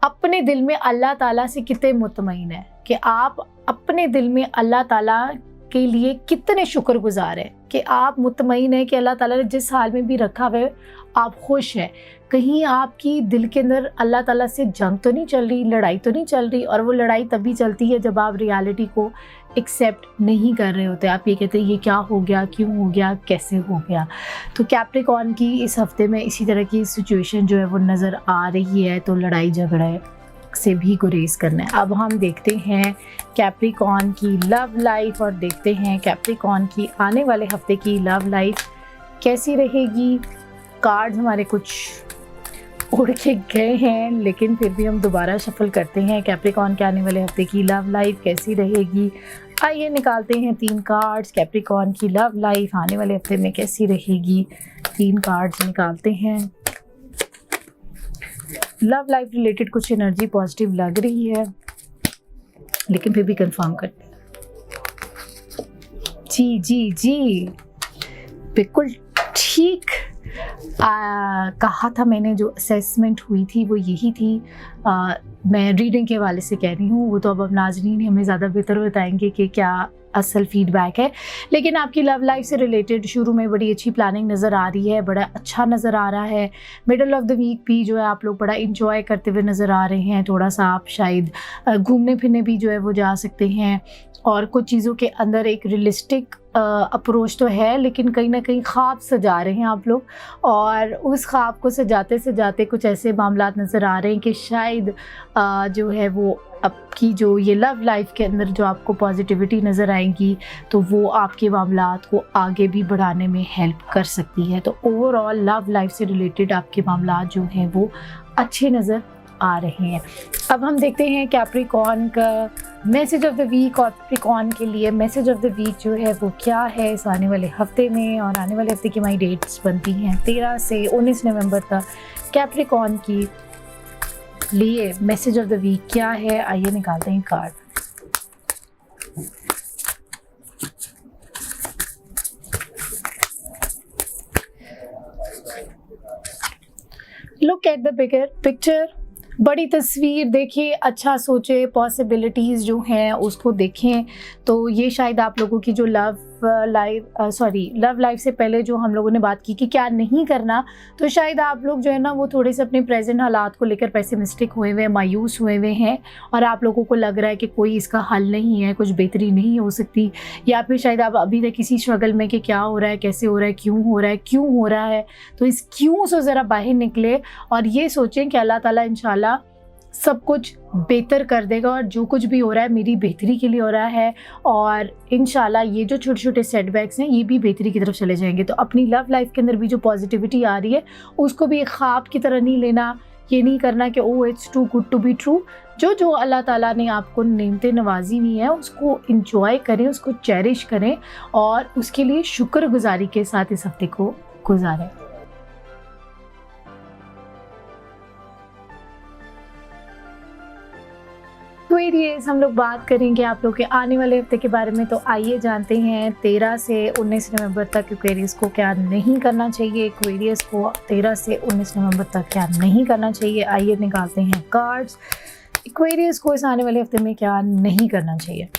[SPEAKER 1] अपने दिल में अल्लाह ताला से कितने मुतमईन हैं, कि आप अपने दिल में अल्लाह ताला के लिए कितने शुक्रगुजार हैं, कि आप मुतमईन हैं कि अल्लाह ताला ने जिस हाल में भी रखा हुआ है आप खुश हैं। कहीं आपकी दिल के अंदर अल्लाह ताला से जंग तो नहीं चल रही, लड़ाई तो नहीं चल रही। और वो लड़ाई तभी चलती है जब आप रियलिटी को एक्सेप्ट नहीं कर रहे होते। आप ये कहते हैं ये क्या हो गया, क्यों हो गया, कैसे हो गया। तो कैप्रिकॉर्न की इस हफ्ते में इसी तरह की सिचुएशन जो है वो नज़र आ रही है, तो लड़ाई झगड़े से भी गुरेज करना है। अब हम देखते हैं कैप्रिकॉर्न की लव लाइफ और देखते हैं कैप्रिकॉर्न की आने वाले हफ्ते की लव लाइफ कैसी रहेगी। कार्ड्स हमारे कुछ उड़ के गए हैं, लेकिन फिर भी हम दोबारा शफल करते हैं। कैप्रिकॉर्न के आने वाले हफ्ते की लव लाइफ कैसी रहेगी। आइए निकालते हैं 3 कार्ड्स। कैप्रिकॉर्न की लव लाइफ आने वाले हफ्ते में कैसी रहेगी। 3 कार्ड्स निकालते हैं। लव लाइफ रिलेटेड कुछ एनर्जी पॉजिटिव लग रही है, लेकिन फिर भी कंफर्म करते हैं। जी जी जी, बिल्कुल ठीक कहा था मैंने, जो असेसमेंट हुई थी वो यही थी। मैं रीडिंग के हवाले से कह रही हूँ, वो तो अब नाज़रीन हमें ज़्यादा बेहतर बताएंगे कि क्या असल फीडबैक है। लेकिन आपकी लव लाइफ से रिलेटेड शुरू में बड़ी अच्छी प्लानिंग नज़र आ रही है, बड़ा अच्छा नज़र आ रहा है। मिडल ऑफ द वीक भी जो है आप लोग बड़ा इंजॉय करते हुए नज़र आ रहे हैं। थोड़ा सा आप शायद घूमने फिरने भी जो है वो जा सकते हैं, और कुछ चीज़ों के अंदर एक रियलिस्टिक अप्रोच तो है, लेकिन कहीं ना कहीं ख्वाब सजा रहे हैं आप लोग, और उस ख्वाब को सजाते सजाते कुछ ऐसे मामलात नज़र आ रहे हैं कि शायद जो है वो आपकी जो ये लव लाइफ के अंदर जो आपको पॉजिटिविटी नज़र आएगी, तो वो आपके मामलात को आगे भी बढ़ाने में हेल्प कर सकती है। तो ओवरऑल लव लाइफ से रिलेटेड आपके मामलात जो हैं वो अच्छे नज़र आ रहे हैं। अब हम देखते हैं कैप्रिकॉर्न का मैसेज ऑफ द वीक। और कैप्रिकॉर्न के लिए मैसेज ऑफ द वीक जो है वो क्या है इस आने वाले हफ्ते में, और आने वाले हफ्ते की हमारी डेट्स बनती हैं 13 से 19 नवंबर तक। कैप्रिकॉर्न की लिए मैसेज ऑफ द वीक क्या है, आइए निकालते हैं card. Look at the bigger picture, बड़ी तस्वीर देखिए, अच्छा सोचे, पॉसिबिलिटीज़ जो हैं उसको देखें। तो ये शायद आप लोगों की जो लव लाइफ से पहले जो हम लोगों ने बात की कि क्या नहीं करना, तो शायद आप लोग जो है ना वो थोड़े से अपने प्रेजेंट हालात को लेकर पेसिमिस्टिक हुए हुए, मायूस हुए हुए हैं, और आप लोगों को लग रहा है कि कोई इसका हल नहीं है, कुछ बेहतरी नहीं हो सकती, या फिर शायद आप अभी तक किसी स्ट्रगल में कि क्या हो रहा है, कैसे हो रहा है, क्यों हो रहा है, क्यों हो रहा है। तो इस क्यों से ज़रा बाहर निकले और ये सोचें कि अल्लाह ताला इंशाल्लाह सब कुछ बेहतर कर देगा, और जो कुछ भी हो रहा है मेरी बेहतरी के लिए हो रहा है, और इंशाल्लाह ये जो छोटे छोटे सेटबैक्स हैं ये भी बेहतरी की तरफ चले जाएंगे। तो अपनी लव लाइफ के अंदर भी जो पॉजिटिविटी आ रही है उसको भी एक ख्वाब की तरह नहीं लेना, ये नहीं करना कि oh it's too good to be true. जो अल्लाह ताला ने आपको नेमतें नवाजी हुई हैं उसको इंजॉय करें, उसको चेरिश करें, और उसके लिए शुक्रगुजारी के साथ इस हफ्ते को गुजारें। एक्वेरियस, हम लोग बात करेंगे आप लोग के आने वाले हफ्ते के बारे में। तो आइए जानते हैं 13 से 19 नवंबर तक एक्वेरियस को क्या नहीं करना चाहिए। एक्वेरियस को 13 से 19 नवंबर तक क्या नहीं करना चाहिए, आइए निकालते हैं कार्ड्स। एक्वेरियस को इस आने वाले हफ्ते में क्या नहीं करना चाहिए।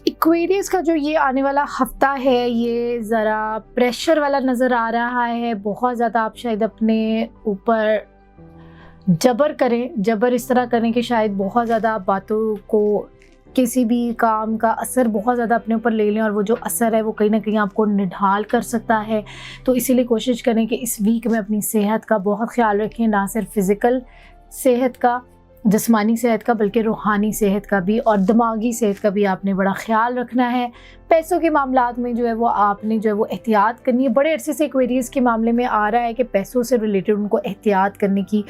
[SPEAKER 1] एक्वेरियस का जो ये आने वाला हफ्ता है ये ज़रा प्रेशर वाला नज़र आ रहा है। बहुत ज़्यादा आप शायद अपने ऊपर जबर इस तरह करें कि शायद बहुत ज़्यादा आप बातों को, किसी भी काम का असर बहुत ज़्यादा अपने ऊपर ले लें, और वो जो असर है वो कहीं ना कहीं आपको निढाल कर सकता है। तो इसीलिए कोशिश करें कि इस वीक में अपनी सेहत का बहुत ख्याल रखें, ना सिर्फ फ़िज़िकल सेहत का, जिस्मानी सेहत का, बल्कि रूहानी सेहत का भी और दिमागी सेहत का भी आपने बड़ा ख्याल रखना है। पैसों के मामलात में जो है वो आपने जो है वो एहतियात करनी है। बड़े अरसे से एक्वेरियस के मामले में आ रहा है कि पैसों से रिलेटेड उनको एहतियात करने की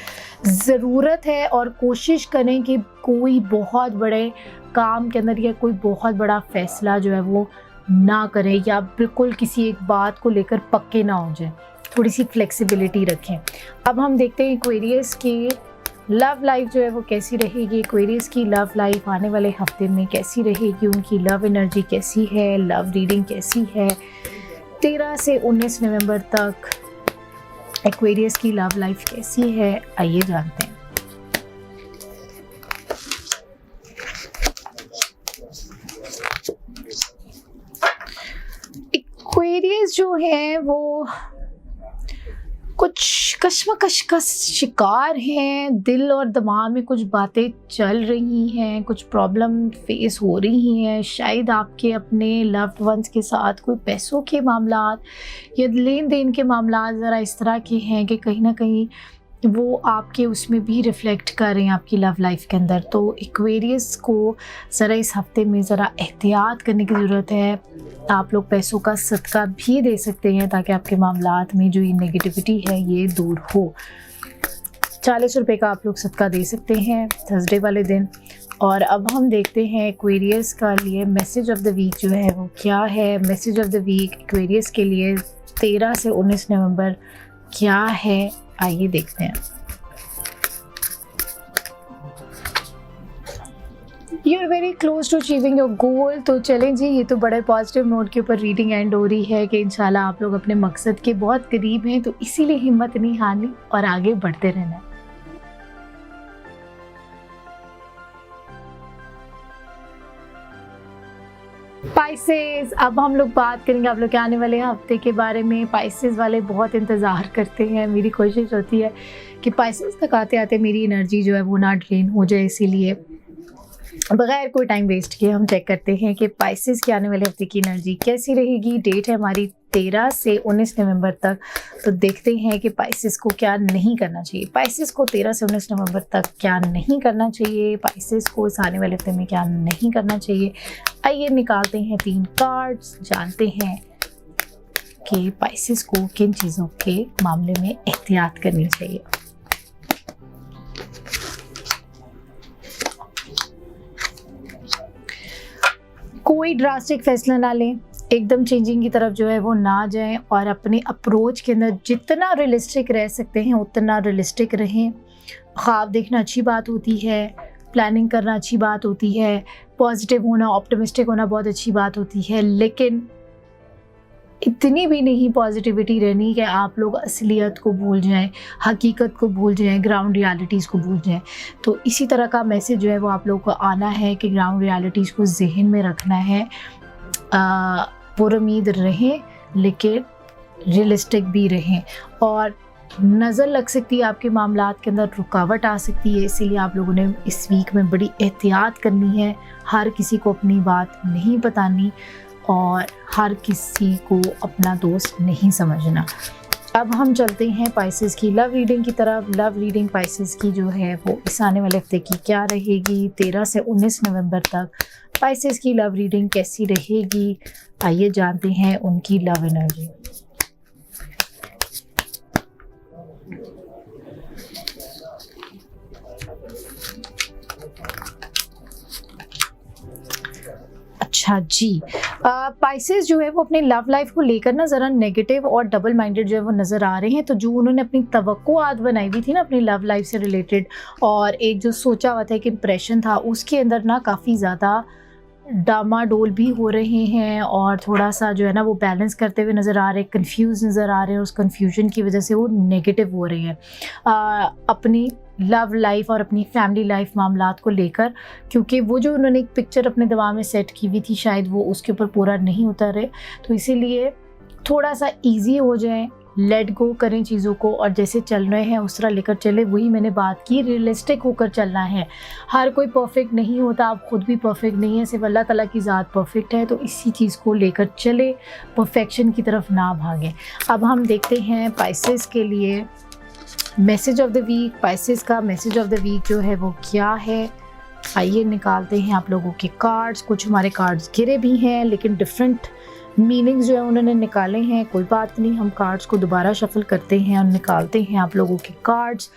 [SPEAKER 1] ज़रूरत है, और कोशिश करें कि कोई बहुत बड़े काम के अंदर या कोई बहुत बड़ा फ़ैसला जो है वो ना करें, या बिल्कुल किसी एक बात को लेकर पक्के ना हो जाए, थोड़ी सी फ्लेक्सिबिलिटी रखें। अब हम देखते हैं एक्वेरियस की लव लाइफ जो है वो कैसी रहेगी। एक्वेरियस की लव लाइफ आने वाले हफ्ते में कैसी रहेगी, उनकी लव एनर्जी कैसी है, लव रीडिंग कैसी है 13 से 19 नवंबर तक एक्वेरियस की लव लाइफ कैसी है, आइए जानते हैं। एक्वेरियस जो है वो कुछ कश्मकश का शिकार हैं, दिल और दिमाग में कुछ बातें चल रही हैं, कुछ प्रॉब्लम फेस हो रही हैं। शायद आपके अपने लव्ड वंस के साथ कोई पैसों के मामलात या लेन देन के मामलात ज़रा इस तरह के हैं कि कहीं ना कहीं वो आपके उसमें भी रिफ़्लेक्ट कर रहे हैं आपकी लव लाइफ के अंदर। तो एक्वेरियस को ज़रा इस हफ्ते में ज़रा एहतियात करने की ज़रूरत है। आप लोग पैसों का सदका भी दे सकते हैं ताकि आपके मामलात में जो ये नेगेटिविटी है ये दूर हो। 40 रुपये का आप लोग सदका दे सकते हैं थर्सडे वाले दिन। और अब हम देखते हैं एक्वेरियस का लिए मैसेज ऑफ द वीक जो है वो क्या है। Message of the week Aquarius के लिए 13 से 19 नवंबर क्या है, आइए देखते हैं। You are very close to achieving your goal. तो चलें जी, ये तो बड़े पॉजिटिव नोट के ऊपर रीडिंग एंड हो रही है कि इंशाल्लाह आप लोग अपने मकसद के बहुत करीब हैं, तो इसीलिए हिम्मत नहीं हारनी और आगे बढ़ते रहना है। पाइसेस, अब हम लोग बात करेंगे आप लोग के आने वाले हफ्ते के बारे में। पाइसेस वाले बहुत इंतज़ार करते हैं, मेरी कोशिश होती है कि पाइसेस तक आते आते मेरी एनर्जी जो है वो ना ड्रेन हो जाए, इसीलिए बगैर कोई टाइम वेस्ट किए हम चेक करते हैं कि पाइसेस के आने वाले हफ्ते की एनर्जी कैसी रहेगी। डेट है हमारी 13 से 19 नवंबर तक, तो देखते हैं कि पाइसेस को क्या नहीं करना चाहिए। पाइसेस को 13 से 19 नवंबर तक क्या नहीं करना चाहिए, पाइसेस को इस आने वाले हफ्ते में क्या नहीं करना चाहिए। आइए निकालते हैं 3 कार्ड्स, जानते हैं कि पाइसेस को किन चीज़ों के मामले में एहतियात करनी चाहिए। कोई ड्रास्टिक फैसला ना लें, एकदम चेंजिंग की तरफ जो है वो ना जाएं और अपने अप्रोच के अंदर जितना रियलिस्टिक रह सकते हैं उतना रियलिस्टिक रहें। ख्वाब देखना अच्छी बात होती है, प्लानिंग करना अच्छी बात होती है, पॉजिटिव होना, ऑप्टिमिस्टिक होना बहुत अच्छी बात होती है, लेकिन इतनी भी नहीं पॉजिटिविटी रहनी कि आप लोग असलियत को भूल जाएं, हकीकत को भूल जाएं, ग्राउंड रियलिटीज़ को भूल जाएं। तो इसी तरह का मैसेज जो है वो आप लोगों को आना है कि ग्राउंड रियलिटीज़ को जहन में रखना है। पुरुम्मीद रहें लेकिन रियलिस्टिक भी रहें, और नज़र लग सकती है आपके मामलात के अंदर, रुकावट आ सकती है, इसीलिए आप लोगों ने इस वीक में बड़ी एहतियात करनी है। हर किसी को अपनी बात नहीं बतानी और हर किसी को अपना दोस्त नहीं समझना। अब हम चलते हैं पाइसेस की लव रीडिंग की तरफ। लव रीडिंग पाइसेस की जो है वो इस आने वाले हफ्ते की क्या रहेगी, 13 से 19 नवंबर तक पाइसेस की लव रीडिंग कैसी रहेगी। आइए जानते हैं उनकी लव एनर्जी। अच्छा जी, पाइसेस जो है वो अपने लव लाइफ को लेकर ना ज़रा नेगेटिव और डबल माइंडेड जो है वो नज़र आ रहे हैं। तो जो उन्होंने अपनी तवक्कुआत बनाई हुई थी ना अपनी लव लाइफ से रिलेटेड, और एक जो सोचा हुआ था एक इम्प्रेशन था, उसके अंदर ना काफ़ी ज़्यादा डामाडोल भी हो रहे हैं और थोड़ा सा जो है ना वो बैलेंस करते हुए नज़र आ रहे हैं, कंफ्यूज नज़र आ रहे हैं। उस कंफ्यूजन की वजह से वो नेगेटिव हो रही है अपनी लव लाइफ और अपनी फैमिली लाइफ मामलात को लेकर, क्योंकि वो जो उन्होंने एक पिक्चर अपने दिमाग में सेट की हुई थी शायद वो उसके ऊपर पूरा नहीं उतरे। तो इसीलिए थोड़ा सा ईजी हो जाए, लेट गो करें चीज़ों को और जैसे चल रहे हैं उस तरह लेकर चले। वही मैंने बात की, रियलिस्टिक होकर चलना है। हर कोई परफेक्ट नहीं होता, आप खुद भी परफेक्ट नहीं है, सिर्फ अल्लाह ताला की ज़ात परफेक्ट है। तो इसी चीज़ को लेकर चले, परफेक्शन की तरफ ना भागें। अब हम देखते हैं पाइसेस के लिए message of the week. Pisces का मैसेज ऑफ द वीक जो है वो क्या है, आइए निकालते हैं आप लोगों के कार्ड्स। कुछ हमारे कार्ड्स गिरे भी हैं लेकिन डिफरेंट मीनिंग्स जो है उन्होंने निकाले हैं। कोई बात नहीं, हम कार्ड्स को दोबारा शफल करते हैं और निकालते हैं आप लोगों के कार्ड्स।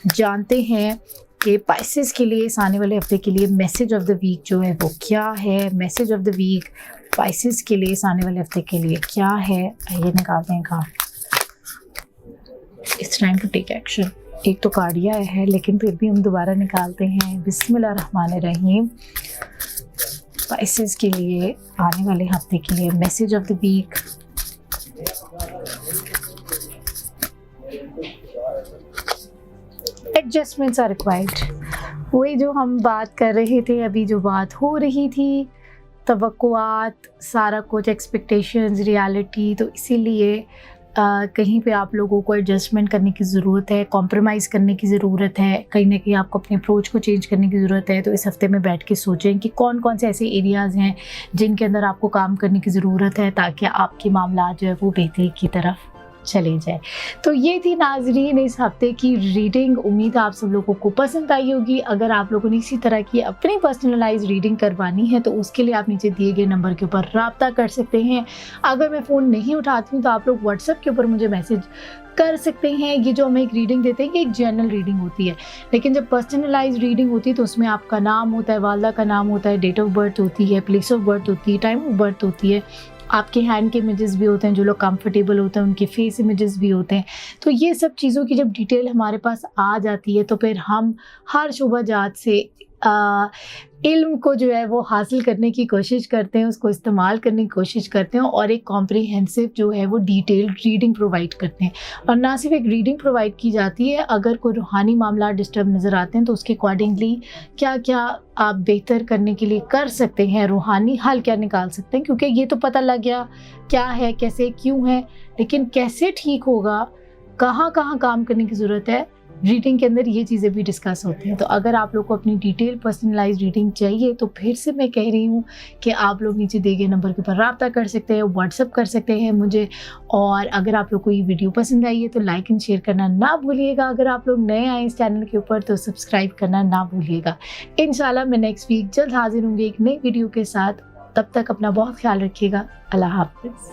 [SPEAKER 1] जानते हैं कि पाइसेस के लिए इस आने वाले हफ्ते के लिए मैसेज ऑफ द वीक जो है वो क्या है। Message of the week Pisces के लिए इस आने वाले हफ्ते के लिए क्या है, आइए निकालते हैं card. It's time to take action. एक तो कार्ड आया है लेकिन फिर भी हम दोबारा निकालते हैं। बिस्मिल्लाहिर्रहमानिर्रहीम। पाइसेस के लिए आने वाले हफ्ते के लिए message of the week. Adjustments are required. वही जो हम बात कर रहे थे, अभी जो बात हो रही थी, तवक्कुआत, सारा कुछ, एक्सपेक्टेशंस, रियलिटी। तो इसीलिए कहीं पे आप लोगों को एडजस्टमेंट करने की ज़रूरत है, कॉम्प्रोमाइज़ करने की ज़रूरत है, कहीं ना कहीं आपको अपने अप्रोच को चेंज करने की ज़रूरत है। तो इस हफ्ते में बैठ के सोचें कि कौन कौन से ऐसे एरियाज़ हैं जिनके अंदर आपको काम करने की ज़रूरत है ताकि आपके मामला जो है वो बेहतरी की तरफ चले जाए। तो ये थी नाजरीन इस हफ्ते की रीडिंग। उम्मीद है आप सब लोगों को पसंद आई होगी। अगर आप लोगों ने इसी तरह की अपनी पर्सनलाइज रीडिंग करवानी है तो उसके लिए आप नीचे दिए गए नंबर के ऊपर रब्ता कर सकते हैं। अगर मैं फ़ोन नहीं उठाती हूँ तो आप लोग व्हाट्सएप के ऊपर मुझे मैसेज कर सकते हैं। ये जो हमें एक रीडिंग देते हैं ये एक जनरल रीडिंग होती है, लेकिन जब पर्सनलाइज रीडिंग होती है तो उसमें आपका नाम होता है, वालदा का नाम होता है, डेट ऑफ बर्थ होती है, प्लेस ऑफ बर्थ होती है, टाइम ऑफ बर्थ होती है, आपके हैंड के इमेजेस भी होते हैं, जो लोग कंफर्टेबल होते हैं उनके फेस इमेजेस भी होते हैं। तो ये सब चीज़ों की जब डिटेल हमारे पास आ जाती है तो फिर हम हर शुबा जात से इल्म को जो है वो हासिल करने की कोशिश करते हैं, उसको इस्तेमाल करने की कोशिश करते हैं और एक कॉम्प्रिहेंसिव जो है वो डिटेल्ड रीडिंग प्रोवाइड करते हैं। और ना सिर्फ एक रीडिंग प्रोवाइड की जाती है, अगर कोई रूहानी मामला डिस्टर्ब नज़र आते हैं तो उसके अकॉर्डिंगली क्या क्या आप बेहतर करने के लिए कर सकते हैं, रूहानी हल क्या निकाल सकते हैं। क्योंकि ये तो पता लग गया क्या है, कैसे, क्यों है, लेकिन कैसे ठीक होगा, कहाँ कहाँ काम करने की ज़रूरत है, रीडिंग के अंदर ये चीज़ें भी डिस्कस होती हैं। तो अगर आप लोग को अपनी डिटेल पर्सनलाइज रीडिंग चाहिए तो फिर से मैं कह रही हूँ कि आप लोग नीचे दिए गए नंबर के ऊपर रब्ता कर सकते हैं, व्हाट्सअप कर सकते हैं मुझे। और अगर आप लोग को ये वीडियो पसंद आई है तो लाइक एंड शेयर करना ना भूलिएगा। अगर आप लोग नए आए इस चैनल के ऊपर तो सब्सक्राइब करना ना भूलिएगा। इंशाल्लाह मैं नेक्स्ट वीक जल्द हाजिर होंगी एक नई वीडियो के साथ। तब तक अपना बहुत ख्याल रखिएगा। अल्लाह हाफ़िज़।